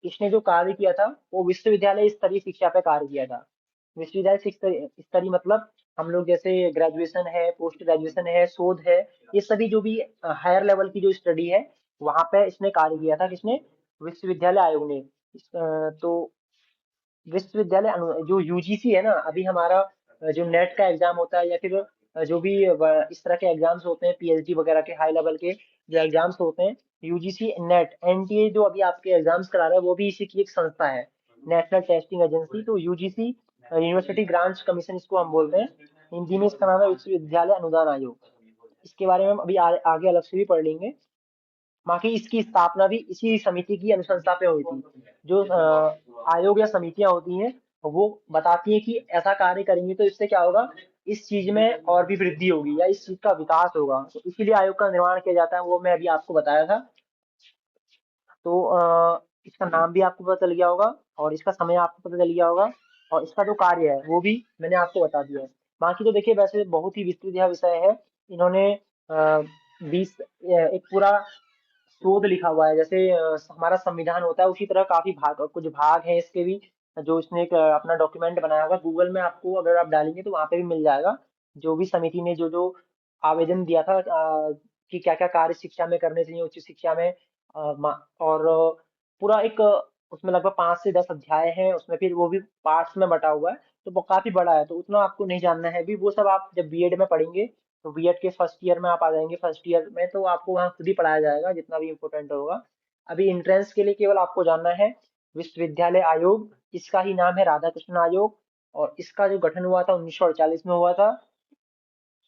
[SPEAKER 1] इसने जो कार्य किया था वो विश्वविद्यालय स्तरीय शिक्षा पे कार्य किया था। विश्वविद्यालय शिक्षा स्तरीय मतलब हम लोग जैसे ग्रेजुएशन है, पोस्ट ग्रेजुएशन है, शोध है, ये सभी जो भी हायर लेवल की जो स्टडी है वहां पे इसने कार्य किया था, किसने, विश्वविद्यालय आयोग ने। तो विश्वविद्यालय जो यूजीसी है ना, अभी हमारा जो नेट का एग्जाम होता है या फिर जो भी इस तरह के एग्जाम्स होते हैं पीएचडी वगैरह के हाई लेवल के जो एग्जाम्स होते हैं, यूजीसी नेट एनटीए जो अभी आपके एग्जाम्स करा रहा है वो भी इसी की एक संस्था है। नेशनल टेस्टिंग एजेंसी, तो यूजीसी यूनिवर्सिटी ग्रांट्स कमीशन इसको हम बोलते हैं। हिंदी में इसका नाम है विश्वविद्यालय अनुदान आयोग। इसके बारे में हम अभी आगे अलग से भी पढ़ लेंगे। बाकी इसकी स्थापना भी इसी समिति की अनुशंसा पे हुई थी। जो आयोग या समितियां होती हैं वो बताती हैं कि ऐसा कार्य करेंगे तो इससे क्या होगा, इस चीज में और भी वृद्धि होगी या इस चीज का विकास होगा, तो इसीलिए आयोग का निर्माण किया जाता है, वो मैं अभी आपको बताया था। तो इसका नाम भी आपको पता चल गया होगा और इसका समय आपको पता चल गया होगा और इसका जो कार्य है वो भी मैंने आपको बता दिया है। बाकी तो देखिए वैसे बहुत ही विस्तृत यह विषय है। इन्होंने 20 एक पूरा शोध लिखा हुआ है, जैसे हमारा संविधान होता है उसी तरह काफी भाग, कुछ भाग हैं इसके भी, जो इसने एक अपना डॉक्यूमेंट बनाया होगा। गूगल में आपको अगर आप डालेंगे तो वहां पे भी मिल जाएगा। जो भी समिति ने जो जो आवेदन दिया था कि क्या क्या कार्य शिक्षा में करने चाहिए, उच्च शिक्षा में, और पूरा एक उसमें लगभग 5 से 10 अध्याय हैं उसमें, फिर वो भी पार्ट्स में बटा हुआ है। तो वो काफी बड़ा है, तो उतना आपको नहीं जानना है भी, वो सब आप जब बीएड में पढ़ेंगे, तो बीएड के फर्स्ट ईयर में आप आ जाएंगे, फर्स्ट ईयर में तो आपको वहाँ खुद ही पढ़ाया जाएगा जितना भी इम्पोर्टेंट होगा। अभी इंट्रेंस के लिए केवल आपको जानना है विश्वविद्यालय आयोग, इसका ही नाम है राधा कृष्ण आयोग, और इसका जो गठन हुआ था 1948 में हुआ था।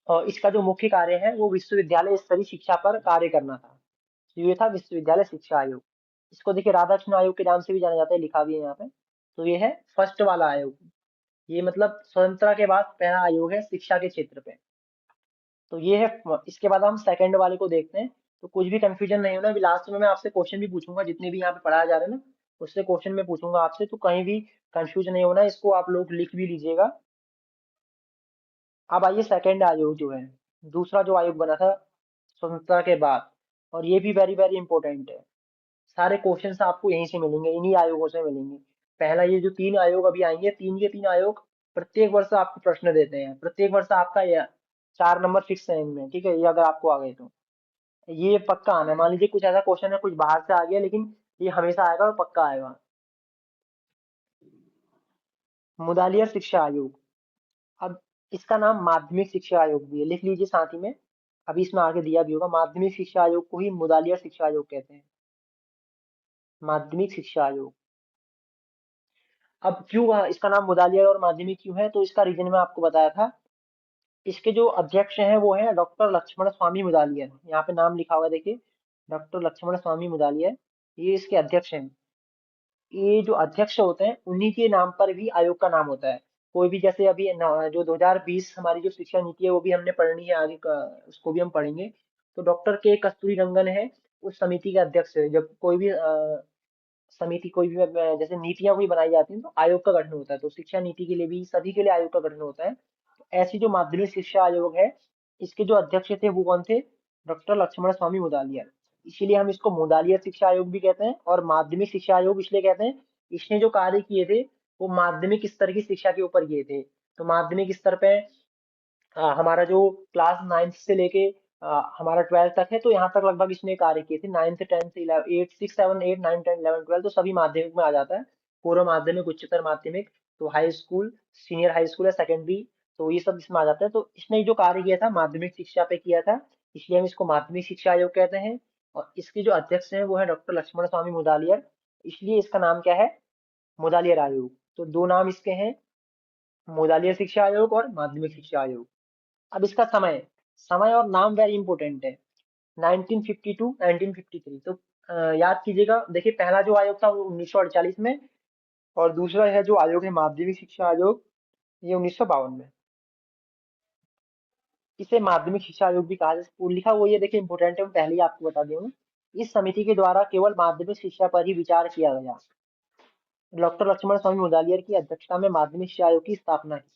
[SPEAKER 1] और इसका जो मुख्य कार्य है वो विश्वविद्यालय स्तरीय शिक्षा पर कार्य करना था। तो ये था विश्वविद्यालय शिक्षा आयोग। इसको देखिए राधा कृष्ण आयोग के नाम से भी जाना जाता है, लिखा भी है यहाँ पे। तो ये है फर्स्ट वाला आयोग। ये मतलब स्वतंत्रता के बाद पहला आयोग है शिक्षा के क्षेत्र पे। तो ये है। इसके बाद हम सेकंड वाले को देखते हैं। तो कुछ भी कंफ्यूजन नहीं होना, अभी लास्ट में मैं आपसे क्वेश्चन भी पूछूंगा, जितने भी यहाँ पे पढ़ाया जा रहा है ना उससे क्वेश्चन मैं पूछूंगा आपसे, तो कहीं भी कंफ्यूजन नहीं होना, इसको आप लोग लिख भी लीजिएगा। अब आइए सेकंड आयोग जो है, दूसरा जो आयोग बना था स्वतंत्रता के बाद, और ये भी वेरी वेरी इंपॉर्टेंट है। सारे क्वेश्चंस आपको यहीं से मिलेंगे, इन्हीं आयोगों से मिलेंगे। पहला ये जो 3 आयोग अभी आएंगे, 3 के 3 आयोग प्रत्येक वर्ष आपको प्रश्न देते हैं, प्रत्येक वर्ष आपका ये 4 नंबर फिक्स है इनमें, ठीक है, ये अगर आपको आ गए तो ये पक्का आना है। मान लीजिए कुछ ऐसा क्वेश्चन है, कुछ बाहर से आ गया, लेकिन ये हमेशा आएगा और पक्का आएगा। मुदालिया शिक्षा आयोग। अब इसका नाम माध्यमिक शिक्षा आयोग भी है, लिख लीजिए साथ ही में। अभी इसमें आगे दिया भी होगा, माध्यमिक शिक्षा आयोग को ही मुदालिया शिक्षा आयोग कहते हैं, माध्यमिक शिक्षा आयोग। अब क्यों इसका नाम मुदालिया और माध्यमिक क्यों है, तो इसका रीजन मैं आपको बताया था। इसके जो अध्यक्ष हैं वो हैं डॉक्टर लक्ष्मण स्वामी मुदालियर, यहाँ पे नाम लिखा हुआ है देखिए, डॉक्टर लक्ष्मण स्वामी मुदालियर, ये इसके अध्यक्ष हैं। ये जो अध्यक्ष होते हैं उन्हीं के नाम पर भी आयोग का नाम होता है। कोई भी जैसे अभी जो 2020 हमारी जो शिक्षा नीति है वो भी हमने पढ़नी है आगे उसको भी हम पढ़ेंगे। तो डॉक्टर के कस्तूरी रंगन है उस समिति के अध्यक्ष है। जब कोई भी समिति, कोई भी जैसे नीतियां कोई बनाई जाती हैं तो आयोग का गठन होता है, तो शिक्षा नीति के लिए भी सभी के लिए आयोग का गठन होता है। तो ऐसी जो माध्यमिक शिक्षा आयोग है, इसके जो अध्यक्ष थे वो कौन थे, डॉक्टर लक्ष्मण स्वामी मुदालियर। इसीलिए हम इसको मुदालियर शिक्षा आयोग भी कहते हैं, और माध्यमिक शिक्षा आयोग इसलिए कहते हैं, इसने जो कार्य किए थे वो माध्यमिक स्तर की शिक्षा के ऊपर किए थे। तो माध्यमिक स्तर पे हमारा जो क्लास 9th से लेके हमारा 12th तक है, तो यहाँ तक लगभग इसने कार्य किए थे। 9th 10th 11 8 6 7 8 9 10 11 12 तो सभी माध्यमिक में आ जाता है। पूर्व माध्यमिक, उच्चतर माध्यमिक, तो high school, senior high school है, सेकेंडरी, तो ये सब इसमें आ जाता है। तो इसने जो कार्य किया था माध्यमिक शिक्षा पे किया था, इसलिए हम इसको माध्यमिक शिक्षा आयोग कहते हैं। और इसके जो अध्यक्ष हैं वो है डॉक्टर लक्ष्मण स्वामी मुदालियर, इसलिए इसका नाम क्या है, मुदालियर आयोग। तो दो नाम इसके हैं, मुदालियर शिक्षा आयोग और माध्यमिक शिक्षा आयोग। अब इसका समय, समय और नाम वेरी इंपॉर्टेंट है। 1952 1953, तो याद कीजिएगा। देखिए पहला जो आयोग था वो 1948 में, और दूसरा है जो आयोग है माध्यमिक शिक्षा आयोग, ये 1952 में। इसे माध्यमिक शिक्षा आयोग भी कहा जाता है। लिखा वो ये देखिए इंपॉर्टेंट है, मैं पहले ही आपको बता दिया हूँ। इस समिति के द्वारा केवल माध्यमिक शिक्षा पर ही विचार किया गया। डॉक्टर लक्ष्मण स्वामी मुदालियर की अध्यक्षता में माध्यमिक शिक्षा आयोग की स्थापना की।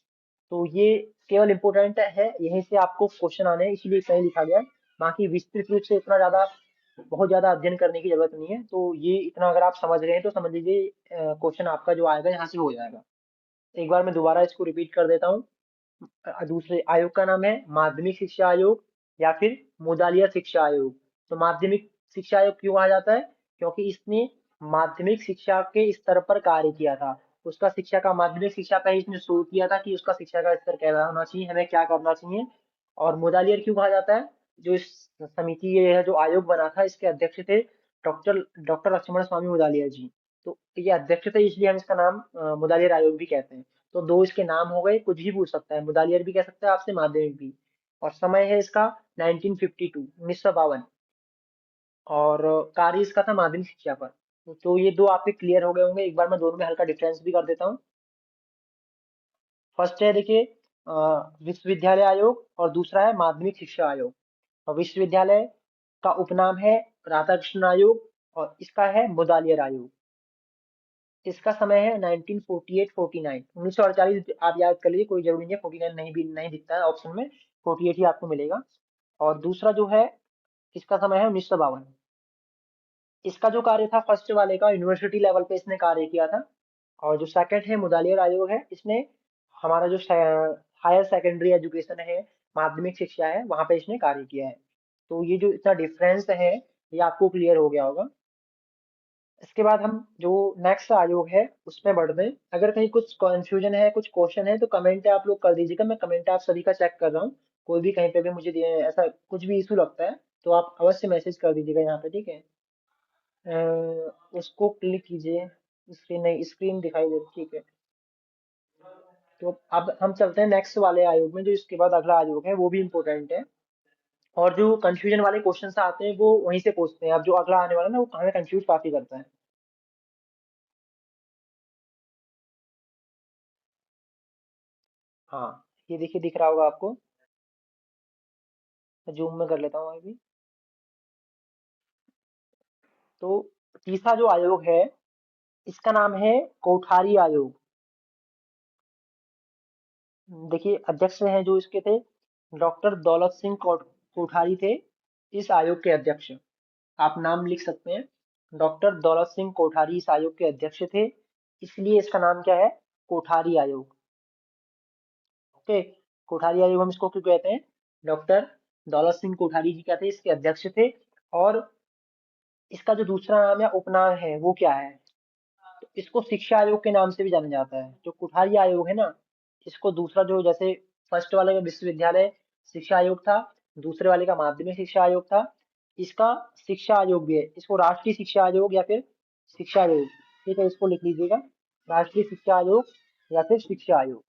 [SPEAKER 1] तो ये केवल इम्पोर्टेंट है, यहीं से आपको क्वेश्चन आने हैं, इसलिए सही लिखा गया है। बाकी विस्तृत रूप से इतना ज्यादा, बहुत ज्यादा अध्ययन करने की जरूरत नहीं है। तो ये इतना अगर आप समझ रहे हैं तो समझ लीजिए क्वेश्चन आपका जो आएगा यहाँ से हो जाएगा। एक बार मैं दोबारा इसको रिपीट कर देता हूँ। दूसरे आयोग का नाम है माध्यमिक शिक्षा आयोग या फिर मुदालिया शिक्षा आयोग। तो माध्यमिक शिक्षा आयोग क्यों कहा जाता है, क्योंकि इसने माध्यमिक शिक्षा के स्तर पर कार्य किया था। उसका शिक्षा का माध्यमिक शिक्षा पे ही इसने शुरू किया था कि उसका शिक्षा का स्तर कैसा होना चाहिए, हमें क्या करना चाहिए। और मुदालियर क्यों कहा जाता है, जो इस समिति, ये है जो आयोग बना था, इसके अध्यक्ष थे डॉक्टर डॉक्टर लक्ष्मण स्वामी मुदालियर जी। तो ये अध्यक्ष थे, इसलिए हम इसका नाम मुदालियर आयोग भी कहते हैं। तो दो इसके नाम हो गए, कुछ भी पूछ सकता है, मुदालियर भी कह सकता है आपसे, माध्यमिक भी। और समय है इसका 1952, 1952। और कार्य इसका था माध्यमिक शिक्षा पर। तो ये दो आपके क्लियर हो गए होंगे। एक बार मैं दोनों में हल्का डिफरेंस भी कर देता हूँ। फर्स्ट है देखिए, विश्वविद्यालय आयोग, और दूसरा है माध्यमिक शिक्षा आयोग। और विश्वविद्यालय का उपनाम है राधाकृष्ण आयोग, और इसका है मुदालियर आयोग। इसका समय है 1948-49, 1948 आप याद कर लीजिए, कोई जरूरी नहीं है, 49 नहीं भी नहीं दिखता है ऑप्शन में, 48 ही आपको मिलेगा। और दूसरा जो है, इसका समय है 1952। इसका जो कार्य था फर्स्ट वाले का, यूनिवर्सिटी लेवल पे इसने कार्य किया था। और जो सेकंड है मुदालियर आयोग है, इसने हमारा जो हायर सेकेंडरी एजुकेशन है, माध्यमिक शिक्षा है, वहां पे इसने कार्य किया है। तो ये जो इतना डिफरेंस है, ये आपको क्लियर हो गया होगा। इसके बाद हम जो नेक्स्ट आयोग है उसमें बढ़ते हैं। अगर कहीं कुछ कंफ्यूजन है, कुछ क्वेश्चन है, तो कमेंट आप लोग कर दीजिएगा, मैं कमेंट आप सभी का चेक कर रहा हूँ। कोई भी कहीं पे भी मुझे ऐसा कुछ भी इशू लगता है, तो आप अवश्य मैसेज कर दीजिएगा यहाँ पे, ठीक है। उसको क्लिक कीजिए। स्क्रीन नहीं, स्क्रीन दिखाई दे, ठीक है। तो अब हम चलते हैं नेक्स्ट वाले आयोग में, जो इसके बाद अगला आयोग है, वो भी इम्पोर्टेंट है। और जो कंफ्यूजन वाले क्वेश्चन आते हैं वो वहीं से पूछते हैं। अब जो अगला आने वाला है ना, वो हमें कंफ्यूज काफी करता है। हाँ, ये देखिए, दिख रहा होगा आपको। जूम में कर लेता हूँ अभी। तो तीसरा जो आयोग है, इसका नाम है कोठारी आयोग। देखिए, अध्यक्ष हैं जो इसके थे, डॉक्टर दौलत सिंह कोठारी थे इस आयोग के अध्यक्ष। आप नाम लिख सकते हैं। डॉक्टर दौलत सिंह कोठारी इस आयोग के अध्यक्ष थे, इसलिए इसका नाम क्या है, कोठारी आयोग। ओके, कोठारी आयोग हम इसको क्यों कहते हैं, डॉक्टर दौलत सिंह कोठारी जी क्या थे, इसके अध्यक्ष थे। और इसका जो दूसरा नाम या उपनाम है वो क्या है, तो इसको शिक्षा आयोग के नाम से भी जाना जाता है। जो कुठारी आयोग है ना, इसको दूसरा जो, जैसे फर्स्ट वाले का विश्वविद्यालय शिक्षा आयोग था, दूसरे वाले का माध्यमिक शिक्षा आयोग था, इसका शिक्षा आयोग भी है, इसको राष्ट्रीय शिक्षा आयोग या फिर शिक्षा आयोग, ठीक है, इसको लिख लीजिएगा, राष्ट्रीय शिक्षा आयोग या फिर शिक्षा आयोग।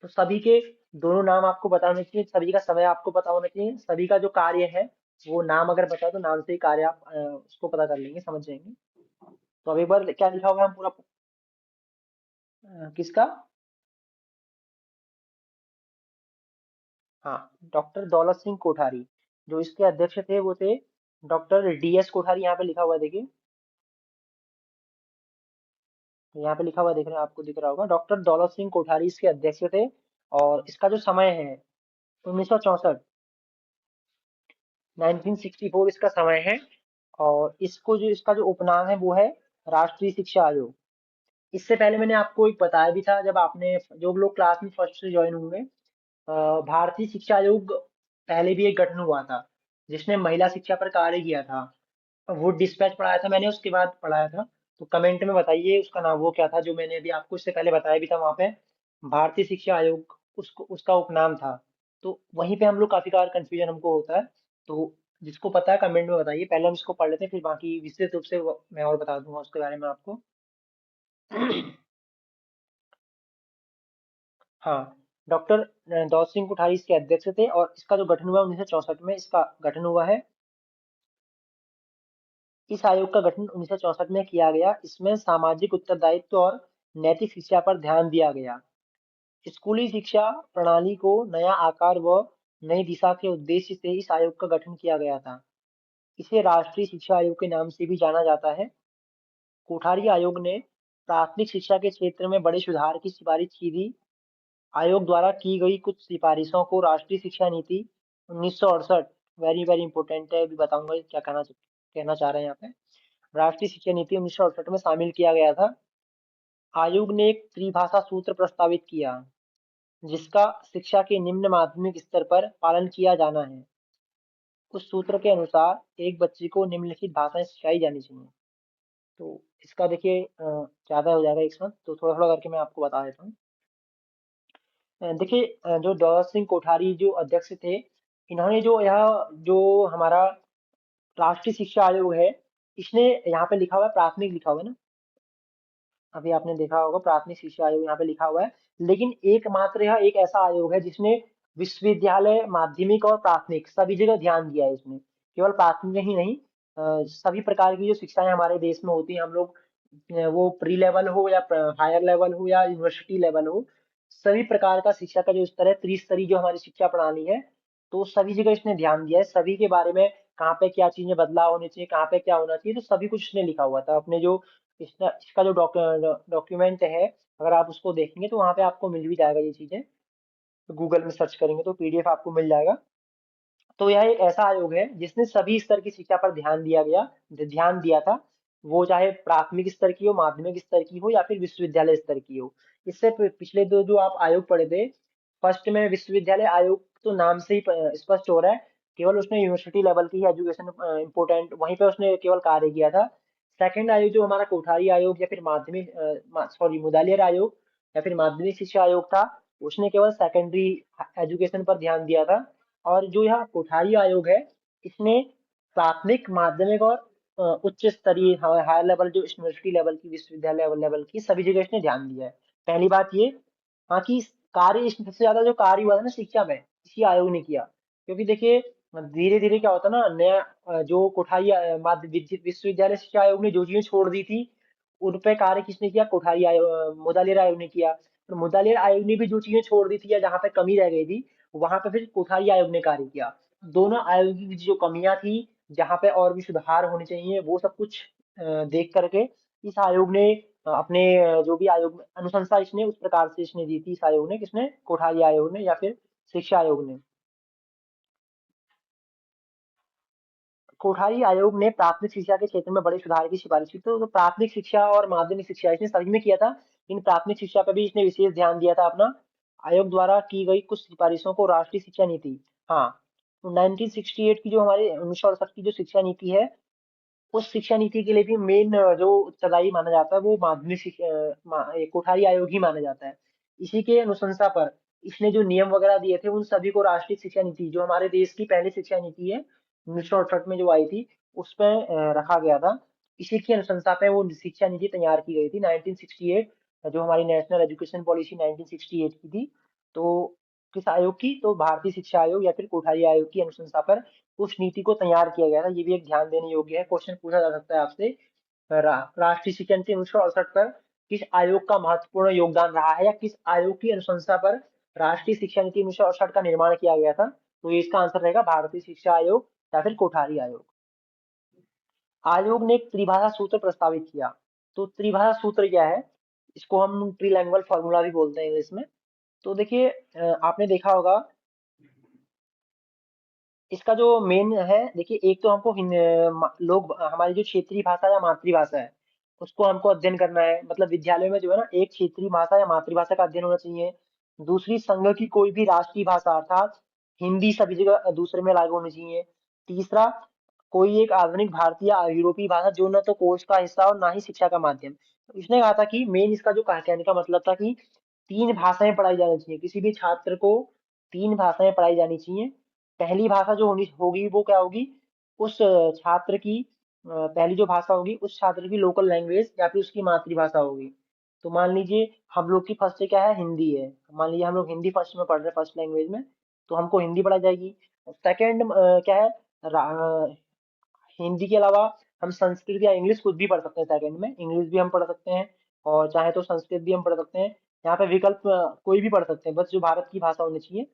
[SPEAKER 1] तो सभी के दोनों नाम आपको पता होने चाहिए, सभी का समय आपको पता होना चाहिए, सभी का जो कार्य है वो नाम अगर पता है तो नाम से ही कार्य आप उसको पता कर लेंगे, समझ जाएंगे। तो अब एक बार क्या लिखा होगा हम पूरा, किसका, हाँ, डॉक्टर दौलत सिंह कोठारी। जो इसके अध्यक्ष थे वो थे डॉक्टर DS कोठारी, यहाँ पे लिखा हुआ है, देखिए। यहाँ पे लिखा हुआ देख रहे हैं, आपको दिख रहा होगा, डॉक्टर दौलत सिंह कोठारी इसके अध्यक्ष थे। और इसका जो समय है 1964, 1964 इसका समय है। और इसको जो, इसका जो उपनाम है वो है राष्ट्रीय शिक्षा आयोग। इससे पहले मैंने आपको एक बताया भी था, जब आपने, जो लोग क्लास में फर्स्ट से ज्वाइन होंगे, भारतीय शिक्षा आयोग पहले भी एक गठन हुआ था, जिसने महिला शिक्षा पर कार्य किया था। वो डिस्पैच पढ़ाया था मैंने, उसके बाद पढ़ाया था। तो कमेंट में बताइए उसका नाम वो क्या था, जो मैंने अभी आपको इससे पहले बताया भी था वहां पे, भारतीय शिक्षा आयोग उसको, उसका उपनाम था। तो वहीं पे हम लोग काफी बार कंफ्यूजन हमको होता है। तो जिसको पता है कमेंट में बताइए, पहले हम इसको पढ़ लेते हैं, फिर बाकी विस्तृत रूप से मैं और बता दूंगा उसके बारे में आपको। हाँ, डॉक्टर दौलत सिंह कोठारी इसके अध्यक्ष थे, और इसका जो गठन हुआ 1964 में, इसका गठन हुआ है। इस आयोग का गठन 1964 में किया गया। इसमें सामाजिक उत्तरदायित्व और नैतिक शिक्षा पर ध्यान दिया गया। स्कूली शिक्षा प्रणाली को नया आकार व नई दिशा के उद्देश्य से इस आयोग का गठन किया गया था। इसे राष्ट्रीय शिक्षा आयोग के नाम से भी जाना जाता है। कोठारी आयोग ने प्राथमिक शिक्षा के क्षेत्र में बड़े सुधार की सिफारिश की थी। आयोग द्वारा की गई कुछ सिफारिशों को राष्ट्रीय शिक्षा नीति 1968, वेरी वेरी इंपॉर्टेंट है, अभी बताऊंगा क्या कहना चाह रहे हैं यहाँ पे। राष्ट्रीय शिक्षा नीति 1968 में शामिल किया गया था। आयोग ने एक त्रिभाषा सूत्र प्रस्तावित किया, जिसका शिक्षा के निम्न माध्यमिक स्तर पर पालन किया जाना है। उस सूत्र के अनुसार एक बच्चे को निम्नलिखित भाषाएं सिखाई जानी चाहिए। तो इसका देखिए, ज्यादा हो जाएगा एक साथ, तो थोड़ा थोड़ा करके मैं आपको बता देता हूँ। देखिए, जो दौलत सिंह कोठारी जो अध्यक्ष थे, इन्होंने जो यह, जो हमारा राष्ट्रीय शिक्षा आयोग है, इसने यहाँ पे लिखा हुआ है प्राथमिक, लिखा हुआ है ना, अभी आपने देखा होगा प्राथमिक शिक्षा आयोग यहाँ पे लिखा हुआ है। लेकिन एकमात्र यह एक ऐसा आयोग है जिसने विश्वविद्यालय, माध्यमिक और प्राथमिक सभी जगह ध्यान दिया है इसने। केवल प्राथमिक ही नहीं, सभी प्रकार की जो शिक्षाएं हमारे देश में होती हैं, हम लोग वो प्री लेवल हो या हायर लेवल हो या यूनिवर्सिटी लेवल हो, सभी प्रकार का शिक्षा का जो स्तर है, त्रिस्तरीय जो हमारी शिक्षा प्रणाली है, तो सभी जगह इसने ध्यान दिया है। सभी के बारे में कहाँ पे क्या चीजें बदलाव होनी चाहिए, कहाँ पे क्या होना चाहिए, तो सभी कुछ इसने लिखा हुआ था अपने जो इसका जो डॉक्यूमेंट है। अगर आप उसको देखेंगे तो वहां पे आपको मिल भी जाएगा ये चीजें। गूगल में सर्च करेंगे तो पीडीएफ आपको मिल जाएगा। तो यह एक ऐसा आयोग है जिसने सभी स्तर की शिक्षा पर ध्यान दिया था। वो चाहे प्राथमिक स्तर की हो, माध्यमिक स्तर की हो या फिर विश्वविद्यालय स्तर की हो। इससे पिछले दो जो आप आयोग पढ़े थे, फर्स्ट में विश्वविद्यालय आयोग, तो नाम से ही स्पष्ट हो रहा है, केवल उसने यूनिवर्सिटी लेवल की ही एजुकेशन इम्पोर्टेंट वहीं पे उसने केवल कार्य किया था। सेकंड आयोग जो हमारा कोठारी आयोग या फिर मुदालियर आयोग या फिर माध्यमिक शिक्षा आयोग था, उसने केवल सेकेंडरी एजुकेशन पर ध्यान दिया था। और जो यह कोठारी आयोग है, इसने प्राथमिक, माध्यमिक और उच्च स्तरीय हायर लेवल जो यूनिवर्सिटी लेवल की, विश्वविद्यालय लेवल लेवल की सभी जगह इसने ध्यान दिया है। पहली बात ये। हाँ, कि कार्य इसमें सबसे ज्यादा जो कार्य हुआ था ना शिक्षा में, इसी आयोग ने किया। क्योंकि देखिए, धीरे धीरे क्या होता है ना, नया जो कोठारी विश्वविद्यालय शिक्षा आयोग ने जो चीजें छोड़ दी थी, उन पे कार्य किसने किया? कोठारी आयोग, मुदालियर आयोग ने किया। तो मुदालियर आयोग ने भी जो चीजें छोड़ दी थी या जहाँ पे कमी रह गई थी, वहां पे फिर कोठारी आयोग ने कार्य किया। दोनों आयोगों की जो कमियां थी, जहाँ पे और भी सुधार होने चाहिए, वो सब कुछ देख करके इस आयोग ने अपने जो भी आयोग में अनुशंसा इसने उस प्रकार से इसने दी थी, इस आयोग ने, किसने? कोठारी आयोग ने या फिर शिक्षा आयोग ने। कोठारी आयोग ने प्राथमिक शिक्षा के क्षेत्र में बड़े सुधार की सिफारिश की। तो प्राथमिक शिक्षा और माध्यमिक शिक्षा इसने सभी में किया था, लेकिन प्राथमिक शिक्षा पर भी इसने विशेष ध्यान दिया था अपना। आयोग द्वारा की गई कुछ सिफारिशों को राष्ट्रीय शिक्षा नीति, हाँ, तो 1968 की जो हमारे 1968 की जो शिक्षा नीति है, उस शिक्षा नीति के लिए भी मेन जो उत्तरदायी माना जाता है वो माध्यमिक ये कोठारी आयोग ही माना जाता है। इसी के अनुशंसा पर इसने जो नियम वगैरह दिए थे, उन सभी को राष्ट्रीय शिक्षा नीति, जो हमारे देश की पहली शिक्षा नीति है 1968 में जो आई थी, उसमें रखा गया था। इसी की अनुशंसा पे वो शिक्षा नीति तैयार की गई थी 1968, जो हमारी नेशनल एजुकेशन पॉलिसी 1968 की थी। तो किस आयोग की? तो भारतीय शिक्षा आयोग या फिर कोठारी आयोग की अनुशंसा पर उस नीति को तैयार किया गया था। ये भी एक ध्यान देने योग्य है, क्वेश्चन पूछा जा सकता है आपसे। राष्ट्रीय शिक्षा नीति 1968 पर किस आयोग का महत्वपूर्ण योगदान रहा है, या किस आयोग की अनुशंसा पर राष्ट्रीय शिक्षा नीति 1968 का निर्माण किया गया था? तो ये इसका आंसर रहेगा भारतीय शिक्षा आयोग या फिर कोठारी आयोग। आयोग ने एक त्रिभाषा सूत्र प्रस्तावित किया। तो त्रिभाषा सूत्र क्या है? इसको हम ट्रीलैंग्वेज फॉर्मूला भी बोलते हैं इंग्लिश में। तो देखिए, आपने देखा होगा, इसका जो मेन है, देखिए, एक तो हमको लोग हमारी जो क्षेत्रीय भाषा या मातृभाषा है, उसको हमको अध्ययन करना है। मतलब विद्यालय में जो है ना, एक क्षेत्रीय भाषा या मातृभाषा का अध्ययन होना चाहिए। दूसरी, संघ की कोई भी राष्ट्रीय भाषा अर्थात हिंदी सभी जगह दूसरे में लागू होनी चाहिए। तीसरा, कोई एक आधुनिक भारतीय या यूरोपीय भाषा जो न तो कोर्स का हिस्सा और ना ही शिक्षा का माध्यम। तो इसने कहा था कि मेन इसका जो कहने का मतलब था कि तीन भाषाएं पढ़ाई जानी चाहिए, किसी भी छात्र को तीन भाषाएं पढ़ाई जानी चाहिए। पहली भाषा जो होनी होगी वो क्या होगी? उस छात्र की पहली जो भाषा होगी उस छात्र की लोकल लैंग्वेज या फिर उसकी मातृभाषा होगी। तो मान लीजिए हम लोग की फर्स्ट क्या है? हिंदी है। मान लीजिए हम लोग हिंदी फर्स्ट में पढ़ रहे हैं, फर्स्ट लैंग्वेज में, तो हमको हिंदी पढ़ाई जाएगी। सेकंड क्या है? हिंदी के अलावा हम संस्कृत या इंग्लिश कुछ भी पढ़ सकते हैं। सेकंड में इंग्लिश भी हम पढ़ सकते हैं, और चाहे तो संस्कृत भी हम पढ़ सकते हैं। यहाँ पे विकल्प कोई भी पढ़ सकते हैं, बस जो भारत की भाषा होनी चाहिए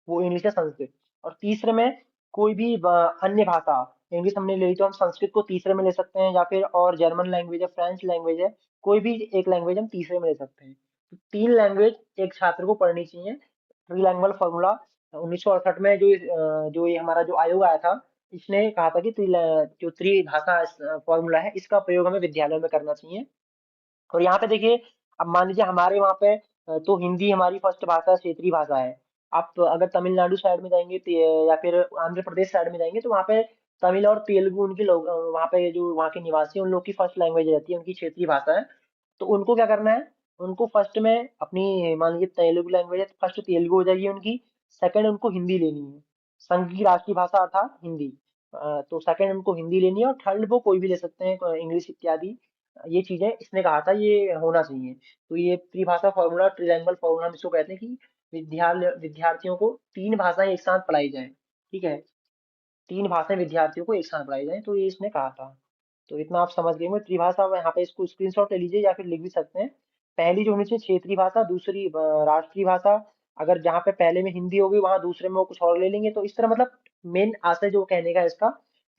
[SPEAKER 1] वो इंग्लिश या संस्कृत। और तीसरे में कोई भी अन्य भाषा, इंग्लिश हमने ले ली तो हम संस्कृत को तीसरे में ले सकते हैं, या फिर और जर्मन लैंग्वेज है, फ्रेंच लैंग्वेज है, कोई भी एक लैंग्वेज हम तीसरे में ले सकते हैं। तो तीन लैंग्वेज एक छात्र को पढ़नी चाहिए। ट्रीलैंग्वेज फॉर्मूला 1968 में जो ये हमारा जो आयोग आया था, इसने कहा था कि जो त्रिभाषा फॉर्मूला है, इसका प्रयोग हमें विद्यालयों में करना चाहिए। और यहाँ पे देखिए, अब मान लीजिए हमारे वहाँ पे तो हिंदी हमारी फर्स्ट भाषा, क्षेत्रीय भाषा है। आप अगर तमिलनाडु साइड में जाएंगे या फिर आंध्र प्रदेश साइड में जाएंगे, तो वहाँ पे तमिल और तेलुगु उनके लोग, वहाँ पे जो वहाँ के निवासी हैं, उन लोग की फर्स्ट लैंग्वेज रहती है, उनकी क्षेत्रीय भाषा है। तो उनको क्या करना है? उनको फर्स्ट में अपनी, मान लीजिए तेलुगु लैंग्वेज है, तो फर्स्ट तेलुगु हो जाएगी उनकी। सेकंड उनको हिंदी लेनी है, संघ की राष्ट्रीय भाषा अर्थात हिंदी। तो सेकंड उनको हिंदी लेनी है, और थर्ड वो कोई भी ले सकते हैं, इंग्लिश इत्यादि। ये चीजें इसने कहा था ये होना चाहिए। तो ये त्रिभाषा फॉर्मूला, ट्रिलैंगुअल फॉर्मूला हम इसको कहते हैं कि विद्यार्थियों को तीन भाषाएं एक साथ पढ़ाई जाए। ठीक है, तीन भाषाएं विद्यार्थियों को एक साथ पढ़ाई जाए, तो ये इसने कहा था। तो इतना आप समझ गए होंगे। त्रिभाषा यहाँ पे इसको स्क्रीनशॉट ले लीजिए या फिर लिख भी सकते हैं। पहली जो होनी चाहिए क्षेत्रीय भाषा, दूसरी राष्ट्रीय भाषा। अगर जहाँ पे पहले में हिंदी होगी वहां दूसरे में वो कुछ और ले लेंगे, तो इस तरह मतलब मेन आशय जो कहने का है इसका,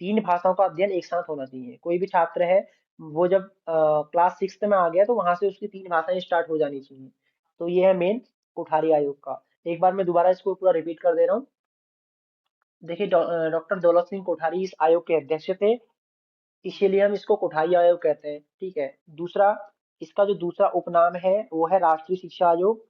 [SPEAKER 1] तीन भाषाओं का अध्ययन एक साथ होना चाहिए। कोई भी छात्र है वो जब क्लास सिक्स में आ गया तो वहां से उसकी तीन भाषाएं स्टार्ट हो जानी चाहिए। तो ये है मेन कोठारी आयोग का। एक बार मैं दोबारा इसको पूरा रिपीट कर दे रहा हूँ। देखिए, डॉक्टर दौलत सिंह कोठारी इस आयोग के अध्यक्ष थे, इसीलिए हम इसको कोठारी आयोग कहते हैं। ठीक है। दूसरा, इसका जो दूसरा उपनाम है वो है राष्ट्रीय शिक्षा आयोग।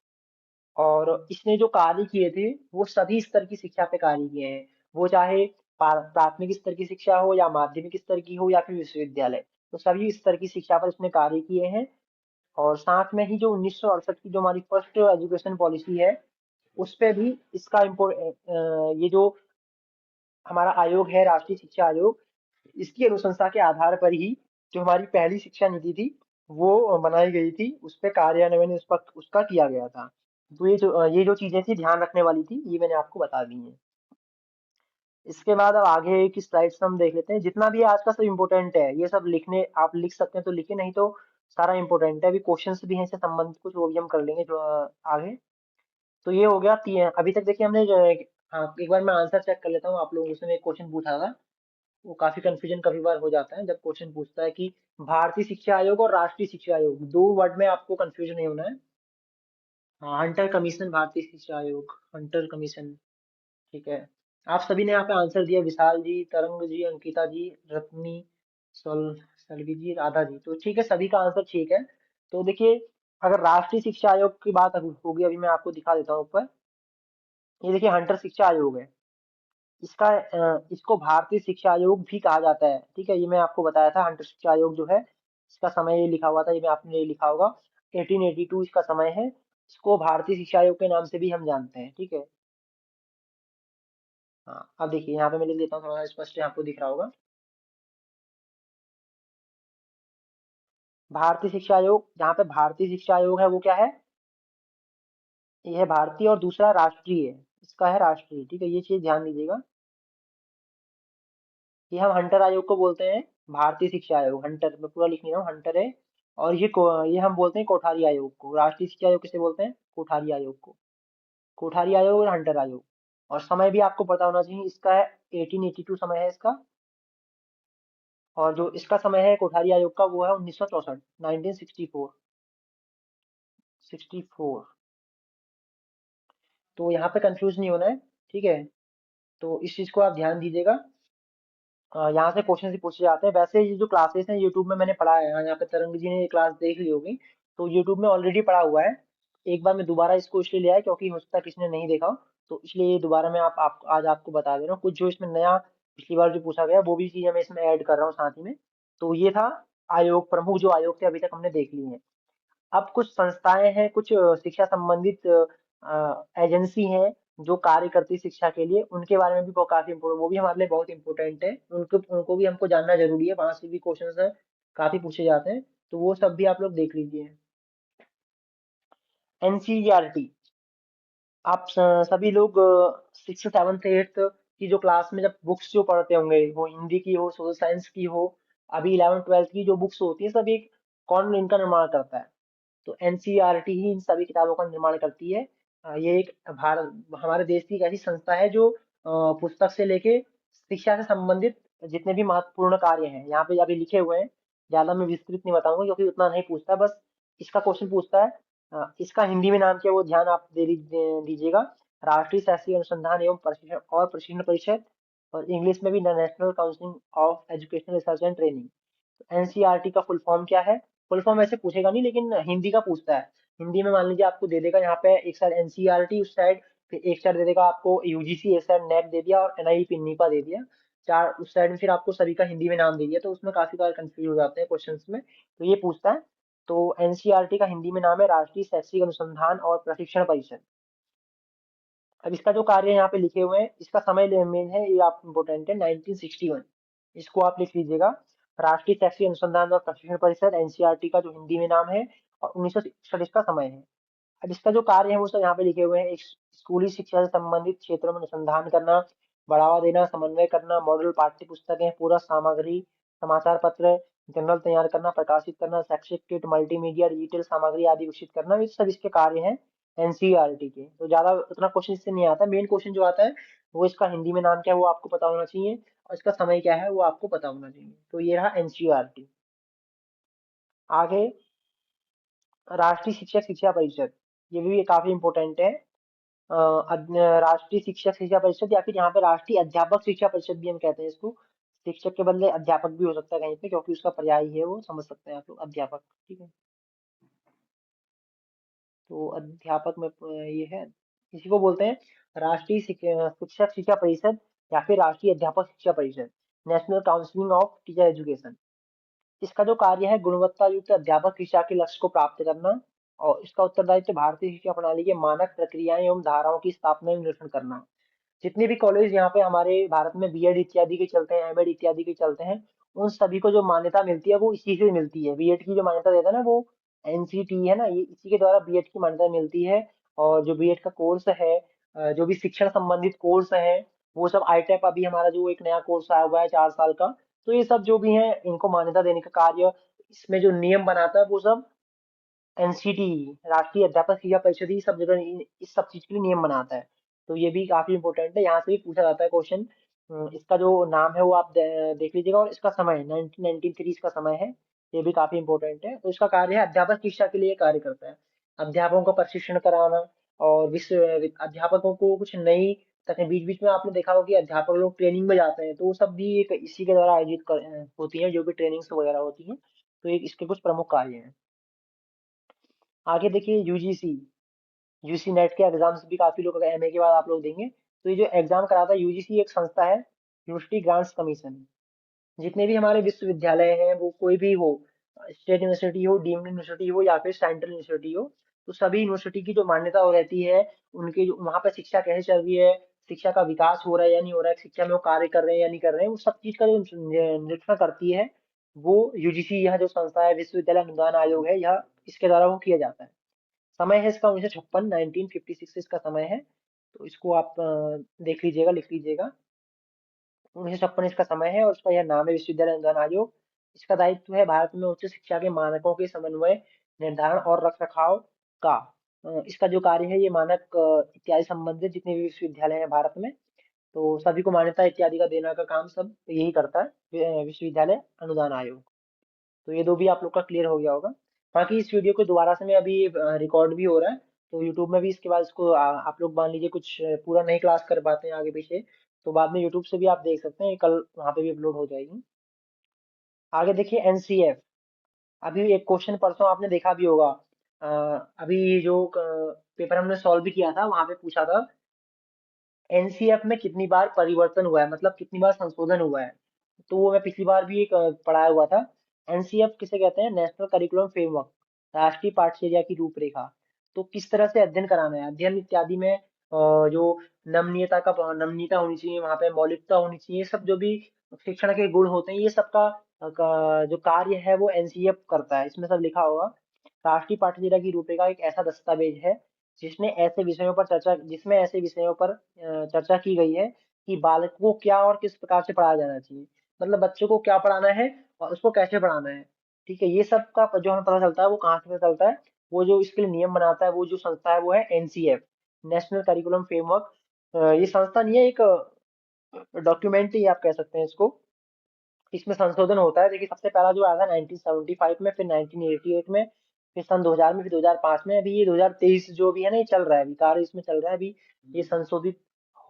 [SPEAKER 1] और इसने जो कार्य किए थे वो सभी स्तर की शिक्षा पे कार्य किए हैं। वो चाहे प्राथमिक स्तर की शिक्षा हो या माध्यमिक स्तर की हो या फिर विश्वविद्यालय, तो सभी स्तर की शिक्षा पर इसने कार्य किए हैं। और साथ में ही जो 1968 की जो हमारी फर्स्ट एजुकेशन पॉलिसी है, उस पे भी इसका ये जो हमारा आयोग है राष्ट्रीय शिक्षा आयोग, इसकी अनुशंसा के आधार पर ही जो हमारी पहली शिक्षा नीति थी वो बनाई गई थी, उस पे कार्यान्वयन उस पर उसका किया गया था। तो ये जो चीजें थी ध्यान रखने वाली थी, ये मैंने आपको बता दी हैं। इसके बाद अब आगे की स्लाइड्स हम देख लेते हैं। जितना भी आज का सब इम्पोर्टेंट है ये सब लिखने आप लिख सकते हैं तो लिखे, नहीं तो सारा इम्पोर्टेंट है। अभी क्वेश्चंस भी हैं इससे संबंधित कुछ, वो भी हम कर लेंगे जो आगे। तो ये हो गया अभी तक देखिए हमने हाँ, एक बार मैं आंसर चेक कर लेता हूँ। आप लोगों से मैं एक क्वेश्चन पूछा था, वो काफी कंफ्यूजन कभी बार हो जाता है जब क्वेश्चन पूछता है कि भारतीय शिक्षा आयोग और राष्ट्रीय शिक्षा आयोग, दो वर्ड में आपको कंफ्यूजन नहीं होना है। हाँ, हंटर कमीशन, भारतीय शिक्षा आयोग, हंटर कमीशन। ठीक है। आप सभी ने यहाँ पे आंसर दिया, विशाल जी, तरंग जी, अंकिता जी, रत्नी, सलवी जी, राधा जी। तो ठीक है, सभी का आंसर ठीक है। तो देखिए, अगर राष्ट्रीय शिक्षा आयोग की बात होगी, अभी मैं आपको दिखा देता हूँ ऊपर। ये देखिए हंटर शिक्षा आयोग है। इसको भारतीय शिक्षा आयोग भी कहा जाता है। ठीक है, ये मैं आपको बताया था। हंटर शिक्षा आयोग जो है, इसका समय ये लिखा हुआ था, ये मैं आपने ये लिखा होगा 1882 इसका समय है। इसको भारतीय शिक्षा आयोग के नाम से भी हम जानते हैं। ठीक है। हाँ, अब देखिए यहाँ पे मैं लिख देता हूँ, थोड़ा स्पष्ट है, आपको दिख रहा होगा। भारतीय शिक्षा आयोग, जहाँ पे भारतीय शिक्षा आयोग है वो क्या है, ये है भारतीय, और दूसरा राष्ट्रीय है, इसका है राष्ट्रीय। ठीक है, ये चीज ध्यान दीजिएगा। ये हम हंटर आयोग को बोलते हैं भारतीय शिक्षा आयोग, हंटर मैं पूरा लिख नहीं रहा हूँ, हंटर है। और ये हम बोलते हैं कोठारी आयोग को। राष्ट्रीय शिक्षा आयोग किसे बोलते हैं, कोठारी आयोग को। कोठारी आयोग और हंटर आयोग। और समय भी आपको पता होना चाहिए, इसका है 1882 समय है इसका। और जो इसका समय है कोठारी आयोग का वो है 1964, 1964, 64। तो यहाँ पे कंफ्यूज नहीं होना है। ठीक है, तो इस चीज को आप ध्यान दीजिएगा। यहाँ से क्वेश्चन भी पूछे जाते हैं। वैसे ये जो क्लासेस हैं यूट्यूब में मैंने पढ़ा है, हाँ, यहाँ पे तरंग जी ने ये क्लास देख ली होगी, तो यूट्यूब में ऑलरेडी पढ़ा हुआ है। एक बार मैं दोबारा इसको इसलिए लिया है क्योंकि हो सकता है किसी ने नहीं देखा हो, तो इसलिए ये दोबारा मैं आज आपको बता दे रहा हूँ। कुछ जो इसमें नया पिछली बार जो पूछा गया वो भी चीजें मैं इसमें ऐड कर रहा हूँ साथ ही में। तो ये था आयोग, प्रमुख जो आयोग थे अभी तक हमने देख लिए हैं। अब कुछ संस्थाएं हैं, कुछ शिक्षा संबंधित एजेंसी हैं जो कार्य करती है शिक्षा के लिए, उनके बारे में भी काफी इम्पोर्टेंट, वो भी हमारे लिए बहुत इंपॉर्टेंट है। उनको उनको भी हमको जानना जरूरी है, वहां से भी क्वेश्चन काफी पूछे जाते हैं। तो वो सब भी आप लोग देख लीजिए। एनसीईआरटी, आप सभी लोग सिक्स सेवन्थ एट्थ की जो क्लास में जब बुक्स जो पढ़ते होंगे, वो हिंदी की हो, सोशल साइंस की हो, अभी 11th 12th की जो बुक्स होती है, सब एक कौन इनका निर्माण करता है, तो एनसीईआरटी ही इन सभी किताबों का निर्माण करती है। ये एक भारत हमारे देश की एक ऐसी संस्था है जो पुस्तक से लेके शिक्षा से संबंधित जितने भी महत्वपूर्ण कार्य हैं यहाँ पे अभी लिखे हुए हैं। ज्यादा मैं विस्तृत नहीं बताऊंगा क्योंकि उतना नहीं पूछता, बस इसका क्वेश्चन पूछता है। इसका हिंदी में नाम क्या है वो ध्यान आप दीजिएगा। राष्ट्रीय शैक्षिक अनुसंधान एवं प्रशिक्षण परिषद, और इंग्लिश में भी national council of educational research and training. NCERT का फुल फॉर्म क्या है, फुल फॉर्म ऐसे पूछेगा नहीं लेकिन हिंदी का पूछता है। हिंदी में मान लीजिए आपको दे देगा यहाँ पे एक साइड एनसीईआरटी, उस साइड फिर एक साइड दे देगा आपको यूजीसी, एक साइड नेट दे दिया और एनआईपी नीपा दे दिया, चार उस साइड में फिर आपको सभी का हिंदी में नाम दे दिया, तो उसमें काफी बार कंफ्यूज हो जाते हैं क्वेश्चंस में। तो ये पूछता है। तो एनसीईआरटी का हिंदी में नाम है राष्ट्रीय शैक्षिक अनुसंधान और प्रशिक्षण परिषद। अब इसका जो कार्य यहाँ पे लिखे हुए हैं, इसका समय मेन है, ये आप इम्पोर्टेंट है 1961, इसको आप लिख लीजिएगा। राष्ट्रीय शैक्षिक अनुसंधान और प्रशिक्षण परिषद एनसीईआरटी का जो हिंदी में नाम है, और 1961 इसका समय है। अब इसका जो कार्य है वो सब यहाँ पे लिखे हुए हैं। एक स्कूली शिक्षा से संबंधित क्षेत्रों में अनुसंधान करना, बढ़ावा देना, समन्वय करना, मॉडल पाठ्य पुस्तकें, पूरक सामग्री, समाचार पत्र, जर्नल तैयार करना, प्रकाशित करना, शैक्षिक किट, मल्टीमीडिया, डिजिटल सामग्री आदि विकसित करना, ये सब इसके कार्य हैं एनसीईआरटी के। तो ज्यादा उतना क्वेश्चन इससे नहीं आता। मेन क्वेश्चन जो आता है वो इसका हिंदी में नाम क्या है वो आपको पता होना चाहिए, और इसका समय क्या है वो आपको पता होना चाहिए। तो ये रहा एनसीईआरटी। आगे राष्ट्रीय शिक्षक शिक्षा परिषद, ये भी काफी इंपॉर्टेंट है। राष्ट्रीय शिक्षक शिक्षा परिषद, या फिर यहाँ पे राष्ट्रीय अध्यापक शिक्षा परिषद भी हम कहते हैं इसको। शिक्षक के बदले अध्यापक भी हो सकता है कहीं पे, क्योंकि उसका पर्याय ही है वो, समझ सकते हैं आप लोग, अध्यापक। ठीक है, तो अध्यापक में ये है, इसी को बोलते हैं राष्ट्रीय शिक्षक शिक्षा परिषद, या फिर राष्ट्रीय अध्यापक शिक्षा परिषद, national counselling of teacher education. इसका जो कार्य है गुणवत्ता युक्त अध्यापक शिक्षा के लक्ष्य को प्राप्त करना, और इसका उत्तरदायित्व भारतीय शिक्षा प्रणाली के मानक प्रक्रियाएं एवं धाराओं की स्थापना एवं निरीक्षण करना। जितने भी कॉलेज यहाँ पे हमारे भारत में बीएड इत्यादि के चलते हैं, एमएड इत्यादि के चलते हैं, उन सभी को जो मान्यता मिलती है वो इसी से मिलती है। बीएड की जो मान्यता देता है ना वो एनसीटी है ना, ये इसी के द्वारा बीएड की मान्यता मिलती है। और जो बीएड का कोर्स है, जो भी शिक्षण संबंधित कोर्स है, वो सब आईटेप अभी हमारा जो एक नया कोर्स आया हुआ है 4 साल का, तो ये सब जो भी है इनको मान्यता देने का कार्य, इसमें जो नियम बनाता है वो सब एनसीटी, राष्ट्रीय अध्यापक शिक्षा परिषद ही सब जगह इस सब चीज के लिए नियम बनाता है। तो ये भी काफी इंपॉर्टेंट है, यहाँ से भी पूछा जाता है क्वेश्चन। इसका जो नाम है वो आप देख लीजिएगा, और इसका समय 1993 इसका समय है। ये भी काफी इंपॉर्टेंट है। तो इसका कार्य है अध्यापक शिक्षा के लिए कार्य करता है, अध्यापकों का प्रशिक्षण कराना, और विश्व अध्यापकों को कुछ नई तकनीक, बीच बीच में आपने देखा होगा कि अध्यापक लोग ट्रेनिंग में जाते हैं, तो वो सब भी एक इसी के द्वारा आयोजित होती है, जो भी ट्रेनिंग्स वगैरह होती है। तो ये इसके कुछ प्रमुख कार्य हैं। आगे देखिए यूजीसी, यूजी नेट के एग्जाम्स भी काफी लोग एमए के बाद आप लोग देंगे। तो ये जो एग्जाम कराता है यूजीसी, एक संस्था है, यूनिवर्सिटी ग्रांट्स कमीशन। जितने भी हमारे विश्वविद्यालय हैं वो कोई भी हो, स्टेट यूनिवर्सिटी हो, डीम्ड यूनिवर्सिटी हो, या फिर सेंट्रल यूनिवर्सिटी हो, तो सभी यूनिवर्सिटी की जो मान्यता हो रहती है, उनके जो वहाँ पर शिक्षा कैसे चल रही है, शिक्षा का विकास हो रहा है या नहीं हो रहा है, शिक्षा में वो कार्य कर रहे हैं या नहीं कर रहे हैं, वो सब चीज का जो निरीक्षण करती है वो यूजीसी, यह जो संस्था है, विश्वविद्यालय अनुदान आयोग है, यह इसके द्वारा वो किया जाता है। समय है इसका 1956, 1956 इसका समय है। तो इसको आप देख लीजिएगा, लिख लीजिएगा। 1956 इसका समय है, और इसका यह नाम है विश्वविद्यालय अनुदान आयोग। इसका दायित्व है भारत में उच्च शिक्षा के मानकों के समन्वय, निर्धारण और रख रखाव का। इसका जो कार्य है ये मानक इत्यादि संबंधित जितने भी विश्वविद्यालय हैं भारत में, तो सभी को मान्यता इत्यादि का देना का काम सब यही करता है, विश्वविद्यालय अनुदान आयोग। तो ये दो भी आप लोग का क्लियर हो गया होगा। बाकी इस वीडियो को दोबारा से मैं अभी रिकॉर्ड भी हो रहा है, तो यूट्यूब में भी इसके बाद इसको आप लोग मान लीजिए कुछ पूरा नहीं क्लास कर पाते हैं आगे पीछे, तो बाद में यूट्यूब से भी आप देख सकते हैं, कल वहाँ पे भी अपलोड हो जाएगी। आगे देखिए एनसीएफ। अभी एक क्वेश्चन परसों आपने देखा भी होगा, अ, अभी जो पेपर हमने सॉल्व भी किया था वहां पे पूछा था एनसीएफ में कितनी बार परिवर्तन हुआ है, मतलब कितनी बार संशोधन हुआ है। तो वो मैं पिछली बार भी एक पढ़ाया हुआ था। एनसीएफ किसे कहते हैं? नेशनल करिकुलम फ्रेमवर्क, राष्ट्रीय पाठ्यचर्या की रूपरेखा। तो किस तरह से अध्ययन कराना है, अध्ययन इत्यादि में जो नमनीयता होनी चाहिए, वहां पे मौलिकता होनी चाहिए, ये सब जो भी शिक्षण के गुण होते हैं, ये सबका जो कार्य है वो एनसीएफ करता है। इसमें सब लिखा होगा। राष्ट्रीय पाठ्यचर्या की रूपरेखा एक ऐसा दस्तावेज है जिसमें ऐसे विषयों पर चर्चा की गई है कि बालक को क्या और किस प्रकार से पढ़ाया जाना चाहिए, मतलब बच्चों को क्या पढ़ाना है और उसको कैसे पढ़ाना है। ठीक है, ये सब का जो हमें पता चलता है वो कहाँ से पता चलता है? वो जो इसके लिए नियम बनाता है, वो जो संस्था है वो है एनसीएफ, नेशनल करिकुलम फ्रेमवर्क। ये संस्था नहीं है, एक डॉक्यूमेंट ही आप कह सकते हैं इसको। इसमें संशोधन होता है। देखिए सबसे पहला जो आया था 1975 में, फिर 1988 में, फिर सन 2000 में, फिर 2005 में, अभी ये 2023 जो भी है ना ये चल रहा है, अभी कार्य इसमें चल रहा है अभी। ये संशोधित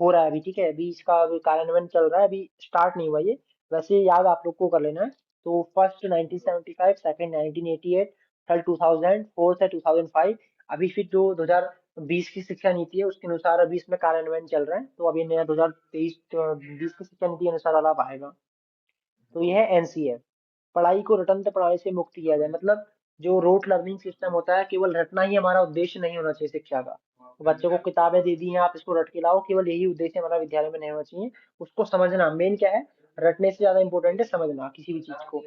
[SPEAKER 1] हो रहा है अभी। ठीक है, अभी इसका अभी कार्यान्वयन चल रहा है, अभी स्टार्ट नहीं हुआ ये। वैसे ये याद आप लोग को कर लेना है। तो फर्स्ट 1975, सेकंड 1988, थर्ड 2000, फोर्थ है 2005। अभी फिर जो 2020 की शिक्षा नीति है उसके अनुसार अभी इसमें कार्यान्वयन चल रहा है, तो अभी नया 2023 20 की शिक्षा नीति के अनुसार अब आएगा। तो ये है एनसीएफ। पढ़ाई को रटंत प्रणाली से मुक्त किया जाए, मतलब जो रोट लर्निंग सिस्टम होता है, केवल रटना ही हमारा उद्देश्य नहीं होना चाहिए शिक्षा का। बच्चों को किताबें दे दी हैं, आप इसको रट के लाओ, केवल यही उद्देश्य हमारा विद्यालय में नहीं होना चाहिए। उसको समझना मेन क्या है, रटने से ज्यादा इंपॉर्टेंट है समझना किसी भी चीज को।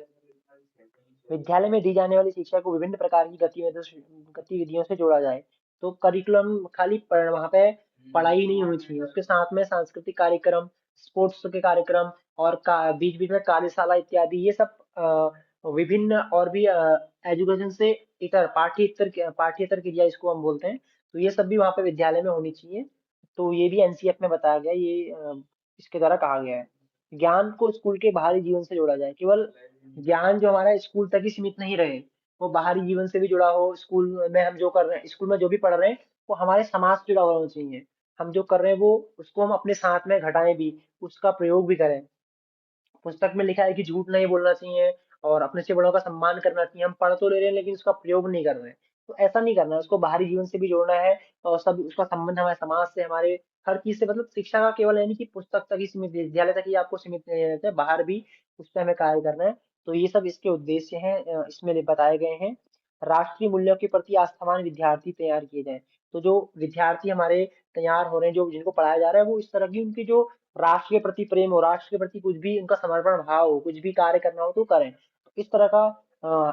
[SPEAKER 1] विद्यालय में दी जाने वाली शिक्षा को विभिन्न प्रकार की गतिविधियों से जोड़ा जाए। तो करिकुलम खाली वहाँ पे पढ़ाई नहीं होनी चाहिए, उसके साथ में सांस्कृतिक कार्यक्रम, स्पोर्ट्स के कार्यक्रम और बीच बीच में कार्यशाला इत्यादि, ये सब विभिन्न और भी एजुकेशन से इतर पाठ्येतर क्रिया इसको हम बोलते हैं। तो ये सब भी वहाँ पे विद्यालय में होनी चाहिए। तो ये भी एनसीएफ में बताया गया है, ये इसके द्वारा कहा गया है। ज्ञान को स्कूल के बाहरी जीवन से जोड़ा जाए। केवल ज्ञान जो हमारा स्कूल तक ही सीमित नहीं रहे, वो बाहरी जीवन से भी जुड़ा हो। स्कूल में हम जो कर रहे हैं, स्कूल में जो भी पढ़ रहे हैं, वो हमारे समाज से जुड़ा हुआ होना चाहिए। हम जो कर रहे हैं वो, उसको हम अपने साथ में घटाएं भी, उसका प्रयोग भी करें। पुस्तक में लिखा है कि झूठ नहीं बोलना चाहिए और अपने से बड़ों का सम्मान करना चाहिए। हम पढ़ तो ले रहे हैं लेकिन उसका प्रयोग नहीं कर रहे हैं। तो ऐसा नहीं करना है, उसको बाहरी जीवन से भी जोड़ना है। और सब उसका संबंध हमारे समाज से, हमारे हर चीज से। मतलब शिक्षा का केवल यानी कि पुस्तक तक ही सीमित, विद्यालय तक ही आपको सीमित नहीं रहते, बाहर भी उस पर हमें कार्य करना है। तो ये सब इसके उद्देश्य हैं, इसमें बताए गए हैं। राष्ट्रीय मूल्यों के प्रति आस्थावान विद्यार्थी तैयार किए जाएं। तो जो विद्यार्थी हमारे तैयार हो रहे हैं, जो जिनको पढ़ाया जा रहा है, वो इस तरह की उनकी जो राष्ट्र के प्रति प्रेम हो, राष्ट्र के प्रति कुछ भी उनका समर्पण भाव हो, कुछ भी कार्य करना हो तो करें। तो इस तरह का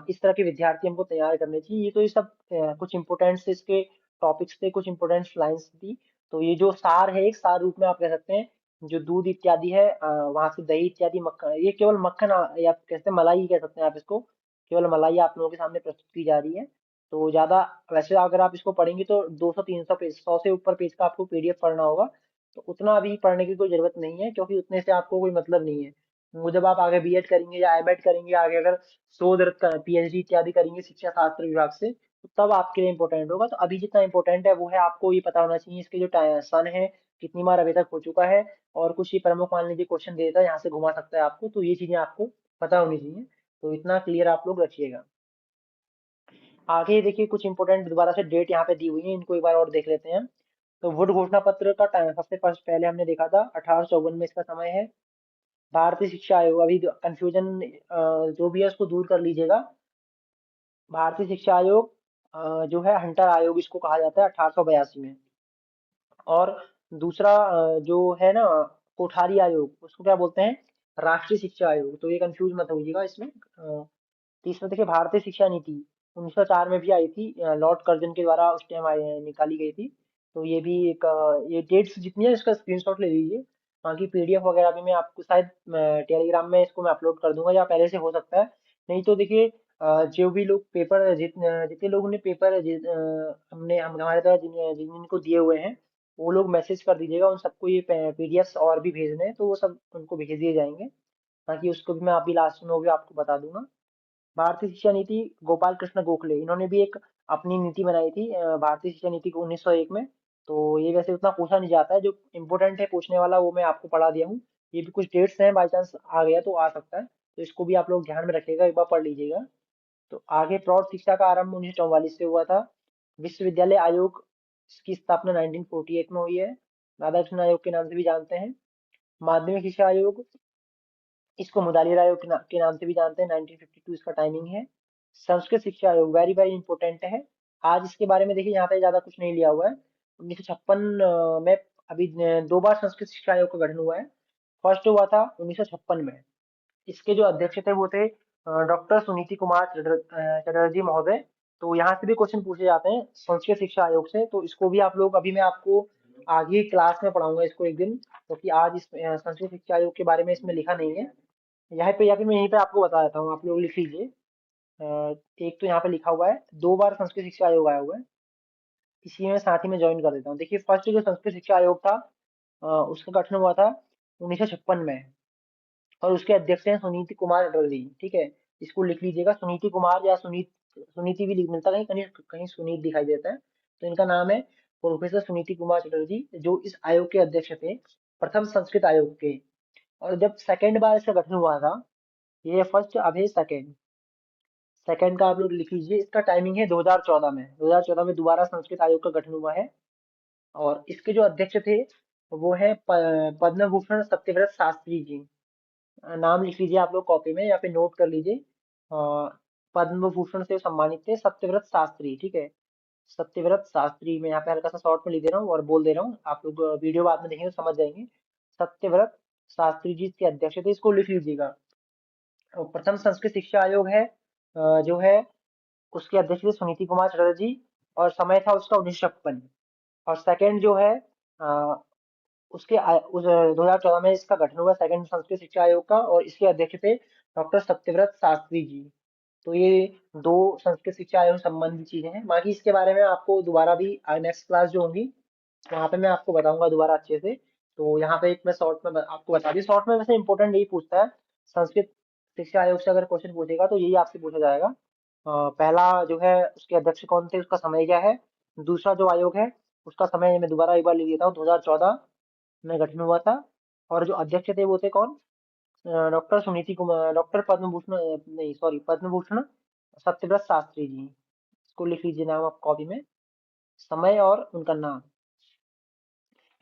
[SPEAKER 1] इस तरह के विद्यार्थी हमको तैयार करने चाहिए। ये तो ये सब कुछ इंपोर्टेंट इसके टॉपिक्स थे, कुछ इंपोर्टेंट लाइंस थी। तो ये जो सार है, एक सार रूप में आप कह सकते हैं। जो दूध इत्यादि है, वहां से दही इत्यादि, मक्खन, ये केवल मक्खन, या कहते हैं मलाई कह सकते हैं आप इसको। केवल मलाई आप लोगों के सामने प्रस्तुत की जा रही है। तो ज्यादा, वैसे अगर आप इसको पढ़ेंगे तो 200-300 पेज, 100 से ऊपर पेज का आपको पीडीएफ पढ़ना होगा। तो उतना अभी पढ़ने की कोई जरूरत नहीं है, क्योंकि उतने से आपको कोई मतलब नहीं है। वो जब आप आगे बीएड करेंगे या एमएड करेंगे, आगे अगर शोध पीएचडी इत्यादि करेंगे शिक्षा शास्त्र विभाग से, तो तब आपके लिए इम्पोर्टेंट होगा। तो अभी जितना इम्पोर्टेंट है वो है, आपको ये पता होना चाहिए इसके जो सन है, कितनी बार अभी तक हो चुका है, और कुछ ये प्रमुख मान लीजिए क्वेश्चन दे देता है, यहाँ से घुमा सकता है आपको। तो ये चीजें आपको पता होनी चाहिए। तो इतना क्लियर आप लोग रखिएगा। आगे देखिए कुछ इंपोर्टेंट दोबारा से डेट यहाँ पे दी हुई है, इनको एक बार और देख लेते हैं। तो वुड घोषणा पत्र का टाइम सबसे फर्स्ट पहले हमने देखा था 1854 में, इसका समय है। भारतीय शिक्षा आयोग, अभी कंफ्यूजन जो भी है उसको दूर कर लीजिएगा। भारतीय शिक्षा आयोग जो है हंटर आयोग इसको कहा जाता है, 1882 में। और दूसरा जो है ना, कोठारी आयोग, उसको क्या बोलते हैं, राष्ट्रीय शिक्षा आयोग। तो ये कंफ्यूज मत होइएगा इसमें। तीसरा देखिए, भारतीय शिक्षा नीति 1904 में भी आई थी, लॉर्ड कर्जन के द्वारा उस टाइम निकाली गई थी। तो ये भी एक ये डेट्स जितनी है इसका स्क्रीनशॉट ले लीजिए। बाकी पीडीएफ वगैरह भी मैं आपको शायद टेलीग्राम में इसको मैं अपलोड कर दूंगा, या पहले से हो सकता है। नहीं तो देखिए, जो भी लोग पेपर जितने लोगों ने पेपर हमने हमारे द्वारा जिनको दिए हुए हैं, वो लोग मैसेज कर दीजिएगा उन सबको, ये पीडीएफ और भी भेजने हैं तो वो सब उनको भेज दिए जाएंगे। ताकि उसको भी मैं अभी लास्ट में वो भी आपको बता दूंगा। भारतीय शिक्षा नीति, गोपाल कृष्ण गोखले, इन्होंने भी एक अपनी नीति बनाई थी, भारतीय शिक्षा नीति को 1901 में। तो ये वैसे उतना पूछा नहीं जाता है, जो इम्पोर्टेंट है पूछने वाला वो मैं आपको पढ़ा दिया हूँ। ये भी कुछ डेट्स हैं, बाई चांस आ गया तो आ सकता है। तो इसको भी आप लोग ध्यान में रखिएगा, एक बार पढ़ लीजिएगा। तो आगे, प्रौढ़ शिक्षा का आरंभ 1944 से हुआ था। विश्वविद्यालय आयोग, इसकी स्थापना 1948 में हुई है, राधा कृष्ण आयोग के नाम से भी जानते हैं। माध्यमिक शिक्षा आयोग, इसको मुदालिर आयोग के नाम से भी जानते हैं, 1952 इसका टाइमिंग है। संस्कृत शिक्षा आयोग वेरी वेरी इंपॉर्टेंट है। आज इसके बारे में देखिए, यहाँ पे ज्यादा कुछ नहीं लिया हुआ है। 1956 में अभी 2 बार संस्कृत शिक्षा आयोग का गठन हुआ है। फर्स्ट हुआ था 1956 में। इसके जो अध्यक्ष थे वो थे डॉक्टर सुनीति कुमार चटर्जी महोदय। तो यहाँ से भी क्वेश्चन पूछे जाते हैं संस्कृत शिक्षा आयोग से। तो इसको भी आप लोग, अभी मैं आपको आगे क्लास में पढ़ाऊंगा इसको एक दिन, क्योंकि आज इस संस्कृत शिक्षा आयोग के बारे में इसमें लिखा नहीं है। यहाँ पे, या फिर मैं यहीं पे आपको बता देता हूँ, आप लोग लिख लीजिए। एक तो यहाँ पे लिखा हुआ है, 2 बार संस्कृत शिक्षा आयोग आया हुआ है। इसी में साथ ही में ज्वाइन कर देता हूँ। देखिए, फर्स्ट जो संस्कृत शिक्षा आयोग था, उसका गठन हुआ था 1956 में। और उसके अध्यक्ष हैं सुनीति कुमार अटल जी, ठीक है। इसको लिख लीजिएगा, सुनीति कुमार, या सुनीति भी लिख मिलता है, कहीं कहीं कहीं सुनीत दिखाई देता है। तो इनका नाम है प्रोफेसर सुनीति कुमार चटर्जी, जो इस आयोग के अध्यक्ष थे, प्रथम संस्कृत आयोग के। और जब सेकेंड बार इसका गठन हुआ था, ये फर्स्ट, अब है सेकेंड। सेकंड का आप लोग लिख लीजिए। इसका टाइमिंग है 2014 में, 2014 में दोबारा संस्कृत आयोग का गठन हुआ है। और इसके जो अध्यक्ष थे वो है पद्म भूषण सत्यव्रत शास्त्री जी। नाम लिख लीजिए आप लोग कॉपी में, या फिर नोट कर लीजिए। पद्म भूषण से सम्मानित थे सत्यव्रत शास्त्री, ठीक है। सत्यव्रत शास्त्री। मैं यहाँ पे हल्का सा शॉर्ट में लिख दे रहा हूँ और बोल दे रहा हूँ, आप लोग वीडियो बाद में देखेंगे तो समझ जाएंगे। सत्यव्रत शास्त्री जी इसके अध्यक्ष थे, इसको लिख लीजिएगा। और प्रथम संस्कृत शिक्षा आयोग है, जो है उसके अध्यक्ष थे सुनीति कुमार चटर्जी, और समय था उसका 1956। और सेकंड जो है अ, उस 2014 में इसका गठन हुआ, सेकंड संस्कृत शिक्षा आयोग का, और इसके अध्यक्ष थे डॉक्टर सत्यव्रत शास्त्री जी। तो ये दो संस्कृत शिक्षा आयोग संबंधी चीजें हैं। बाकी इसके बारे में आपको दोबारा भी नेक्स्ट क्लास जो होंगी वहां पे मैं आपको बताऊंगा दोबारा अच्छे से। तो यहाँ पे एक मैं शॉर्ट में आपको बता दी, शॉर्ट में वैसे इंपॉर्टेंट यही पूछता है संस्कृत शिक्षा आयोग से, अगर क्वेश्चन पूछेगा तो यही आपसे पूछा जाएगा। पहला जो है उसके अध्यक्ष कौन थे, उसका समय क्या है। दूसरा जो आयोग है उसका समय मैं दोबारा एक बार लिख देता हूँ, 2014 में गठन हुआ था। और जो अध्यक्ष थे वो थे कौन, डॉक्टर सुनीति कुमार, डॉक्टर पद्म भूषण, नहीं सॉरी, पद्म भूषण सत्यव्रत शास्त्री जी। इसको लिख लीजिए नाम आप कॉपी में, समय और उनका नाम।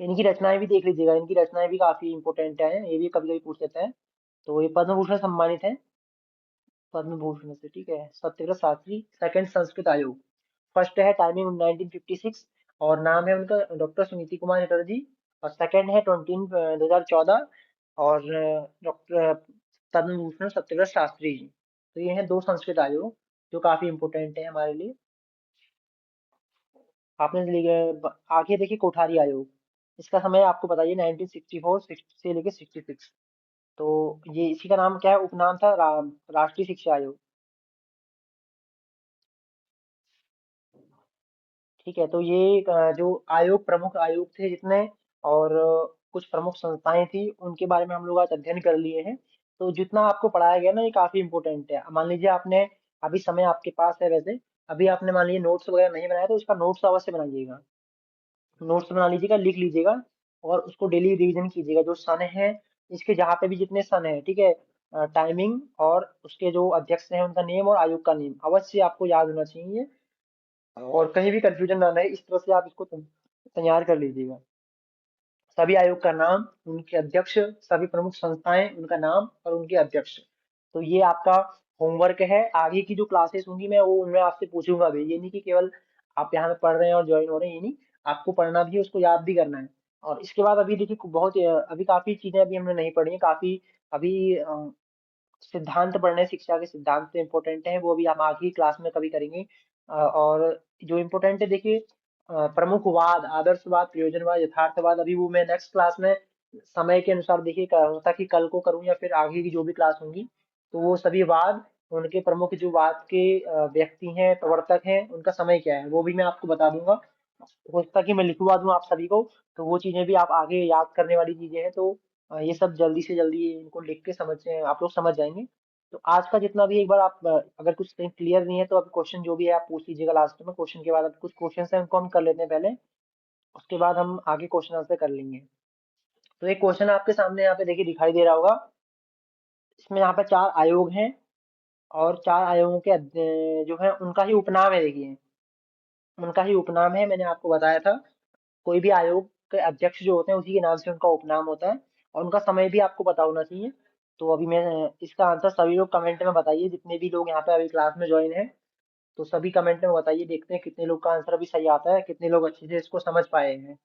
[SPEAKER 1] इनकी रचनाएं भी देख लीजिएगा, इनकी रचनाएं भी काफी इंपॉर्टेंट है, ये भी कभी कभी पूछ लेता है। तो ये पद्म भूषण सम्मानित है, पद्म भूषण से, ठीक है। सत्यव्रत शास्त्री, सेकंड संस्कृत आयोग। फर्स्ट है टाइमिंग 1956, और नाम है उनका डॉक्टर सुनीति कुमार चटर्जी। और सेकंड है 2014, और डॉक्टर पद्म भूषण सत्यव्रत शास्त्री जी। तो ये हैं दो संस्कृत आयोग जो काफी इंपॉर्टेंट है हमारे लिए। आपने आगे देखिए कोठारी आयोग, इसका समय आपको बताइए 1964 से लेके 66। तो ये इसी का नाम क्या है, उपनाम था राष्ट्रीय शिक्षा आयोग। ठीक है, तो ये जो आयोग, प्रमुख आयोग थे जितने, और कुछ प्रमुख संस्थाएं थी, उनके बारे में हम लोग आज अध्ययन कर लिए हैं। तो जितना आपको पढ़ाया गया ना ये काफी इंपॉर्टेंट है। मान लीजिए आपने, अभी समय आपके पास है वैसे, अभी आपने मान लीजिए नोट्स वगैरह नहीं बनाया तो उसका नोट्स अवश्य बनाइएगा। नोट्स बना लीजिएगा, लिख लीजिएगा, और उसको डेली रिवीजन कीजिएगा। जो सन है, इसके जहाँ पे भी जितने सन है, ठीक है, टाइमिंग और उसके जो अध्यक्ष हैं उनका नेम और आयोग का नेम अवश्य आपको याद होना चाहिए, और कहीं भी कंफ्यूजन ना रहे, इस तरह से आप इसको तैयार कर लीजिएगा। सभी आयोग का नाम, उनके अध्यक्ष, सभी प्रमुख संस्थाएं, उनका नाम और उनके अध्यक्ष। तो ये आपका होमवर्क है। आगे की जो क्लासेस होंगी मैं वो उनमें आपसे पूछूंगा भी, ये नहीं कि केवल आप यहाँ पे पढ़ रहे हैं और ज्वाइन हो रहे हैं, ये नहीं, आपको पढ़ना भी है, उसको याद भी करना है। और इसके बाद अभी देखिए बहुत अभी काफी चीजें अभी हमने नहीं पढ़ी है, काफी अभी सिद्धांत पढ़ने, शिक्षा के सिद्धांत तो इम्पोर्टेंट हैं, वो भी हम आगे की क्लास में कभी करेंगे। और जो इम्पोर्टेंट है देखिए, प्रमुखवाद, आदर्शवाद, प्रयोजनवाद, यथार्थवाद, अभी वो मैं नेक्स्ट क्लास में समय के अनुसार देखिए होता कि कल को करूं या फिर आगे की जो भी क्लास होंगी, तो वो सभी वाद, उनके प्रमुख जो वाद के व्यक्ति हैं, प्रवर्तक हैं, उनका समय क्या है वो भी मैं आपको बता दूंगा। हो सकता है कि मैं लिखवा दूं आप सभी को, तो वो चीजें भी आप आगे याद करने वाली चीजें हैं। तो ये सब जल्दी से जल्दी इनको लिख के समझ आप लोग समझ जाएंगे। तो आज का जितना भी, एक बार आप अगर कुछ कहीं क्लियर नहीं है तो अब क्वेश्चन जो भी है आप पूछ लीजिएगा लास्ट में। क्वेश्चन के बाद अब कुछ क्वेश्चन है उनको हम कर लेते हैं पहले, उसके बाद हम आगे क्वेश्चन आंसर कर लेंगे। तो एक क्वेश्चन आपके सामने यहाँ पे देखिए दिखाई दे रहा होगा, इसमें यहाँ पे चार आयोग हैं, और चार आयोगों के जो है उनका ही उपनाम है, देखिए उनका ही उपनाम है, मैंने आपको बताया था। कोई भी आयोग के अध्यक्ष जो होते हैं उसी के नाम से उनका उपनाम होता है, और उनका समय भी आपको पता होना चाहिए। तो अभी मैं इसका आंसर सभी लोग कमेंट में बताइए, जितने भी लोग यहाँ पे अभी क्लास में ज्वाइन है, तो सभी कमेंट में बताइए, देखते हैं कितने लोग का आंसर अभी सही आता है, कितने लोग अच्छे से इसको समझ पाए हैं।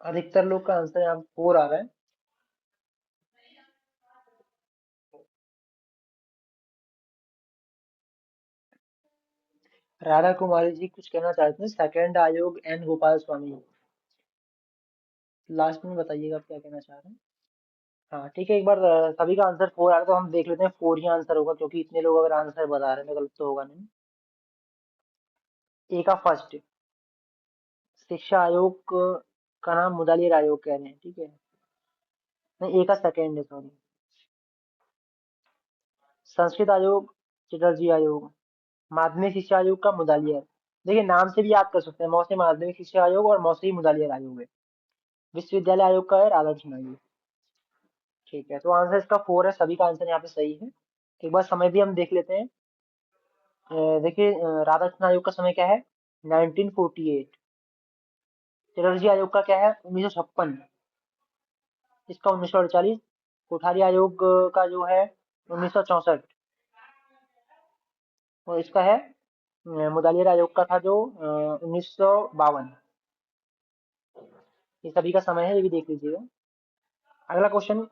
[SPEAKER 1] अधिकतर लोग का आंसर यहाँ 4 आ रहा है। राधा कुमारी जी कुछ कहना चाहते हैं, सेकंड आयोग एन गोपाल स्वामी। लास्ट में बताइएगा आप क्या कहना चाह रहे हैं। हाँ ठीक है, एक बार सभी का आंसर 4 आ रहा है तो हम देख लेते हैं 4 ही आंसर होगा, क्योंकि इतने लोग अगर आंसर बता रहे हैं तो गलत तो होगा नहीं। ए का फर्स्ट, शिक्षा आयोग का नाम मुदालियर आयोग कह रहे हैं, ठीक है। नहीं, ए का सेकंड है, सॉरी। संस्कृत आयोग चटर्जी आयोग, माध्यमिक शिक्षा आयोग का मुदालियर। देखिए नाम से भी याद कर सकते हैं, मौसे माध्यमिक शिक्षा आयोग और मौसे ही मुदालियर आयोग है। विश्वविद्यालय आयोग का है राधाकृष्ण आयोग। ठीक है, तो आंसर इसका 4 है, सभी का आंसर यहाँ पे सही है। एक बार समय भी हम देख लेते हैं। देखिए, राधाकृष्ण आयोग का समय क्या है? 1948। चटर्जी आयोग का क्या है? 1956। इसका 1948। कोठारी आयोग का जो है 1964। और इसका है मुदालियर आयोग का था जो 1952। ये सभी का समय है, ये भी देख लीजिएगा। अगला क्वेश्चन।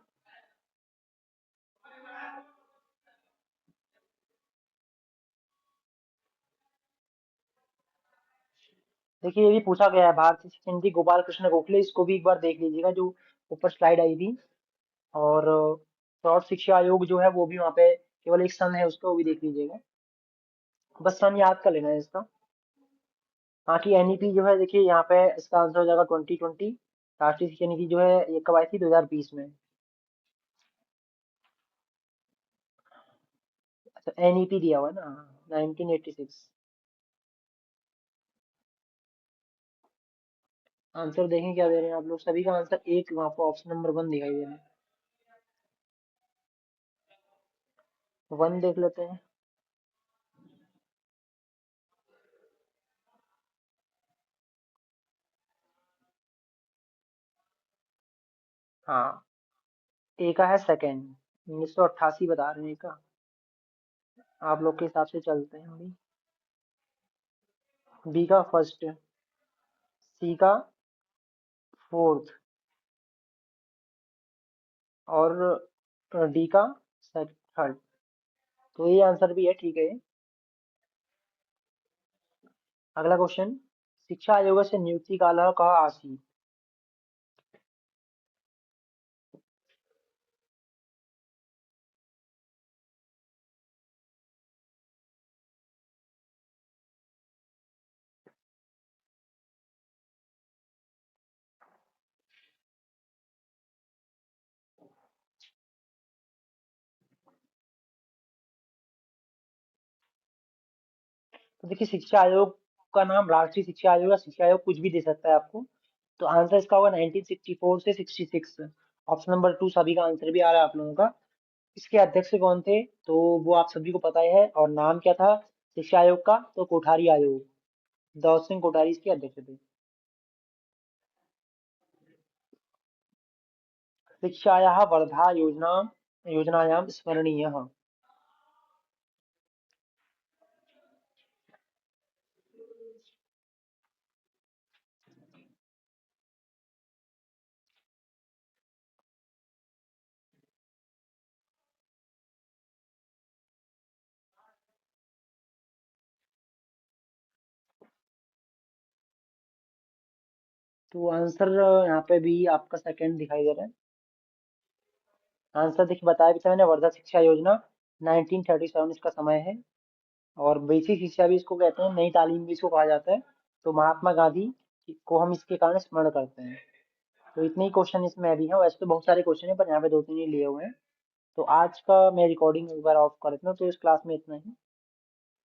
[SPEAKER 1] देखिए, ये भी पूछा गया है, भारतीय शिक्षा नीति गोपाल कृष्ण गोखले, इसको भी एक बार देख लीजिएगा, जो ऊपर स्लाइड आई थी। और प्रौढ़ शिक्षा आयोग जो है वो भी वहाँ पे केवल एक सन है उसका, वो भी देख लीजिएगा। बस सन याद कर लेना है इसका। बाकी एनईपी जो है, देखिए यहाँ पे इसका आंसर हो जाएगा 2020। राष्ट्रीय शिक्षा नीति जो है ये कब आई थी? 2020 में। अच्छा, एनईपी दिया हुआ है ना, 1986। आंसर देखें क्या दे रहे हैं आप लोग, सभी का आंसर एक वहाँ पर ऑप्शन नंबर 1 दिखाई दे रहा है। 1 देख लेते हैं। हाँ, ए का है सेकंड, 1988 बता रहे हैं ए का। आप लोग के हिसाब से चलते हैं अभी। बी का फर्स्ट, सी का फोर्थ, और डी का थर्ड। तो ये आंसर भी है, ठीक है। अगला क्वेश्चन। शिक्षा आयोग से नियुक्ति काल कः आसीत्। तो देखिए, शिक्षा आयोग का नाम राष्ट्रीय शिक्षा आयोग या शिक्षा आयोग कुछ भी दे सकता है आपको। तो आंसर इसका होगा 1964 से 66। ऑप्शन नंबर 2 सभी का आंसर भी आ रहा है आप लोगों का। इसके अध्यक्ष कौन थे? तो वो आप सभी को पता ही है, और नाम क्या था शिक्षा आयोग का? तो कोठारी आयोग, दाऊद सिंह कोठारी इसके अध्यक्ष थे। शिक्षायाः वर्धा योजना, योजनायां स्मरणीयः। तो आंसर यहाँ पे भी आपका सेकंड दिखाई दे रहा है। आंसर देखिए, बताया भी था मैंने, वर्धा शिक्षा योजना 1937 इसका समय है। और बेसिक शिक्षा भी इसको कहते हैं, नई तालीम भी इसको कहा जाता है। तो महात्मा गांधी को हम इसके कारण स्मरण करते हैं। तो इतने ही क्वेश्चन इसमें अभी हैं, वैसे तो बहुत सारे क्वेश्चन है पर यहाँ पे 2-3 ही लिए हुए हैं। तो आज का मैं रिकॉर्डिंग एक बार ऑफ कर देता हूँ, तो इस क्लास में इतना ही।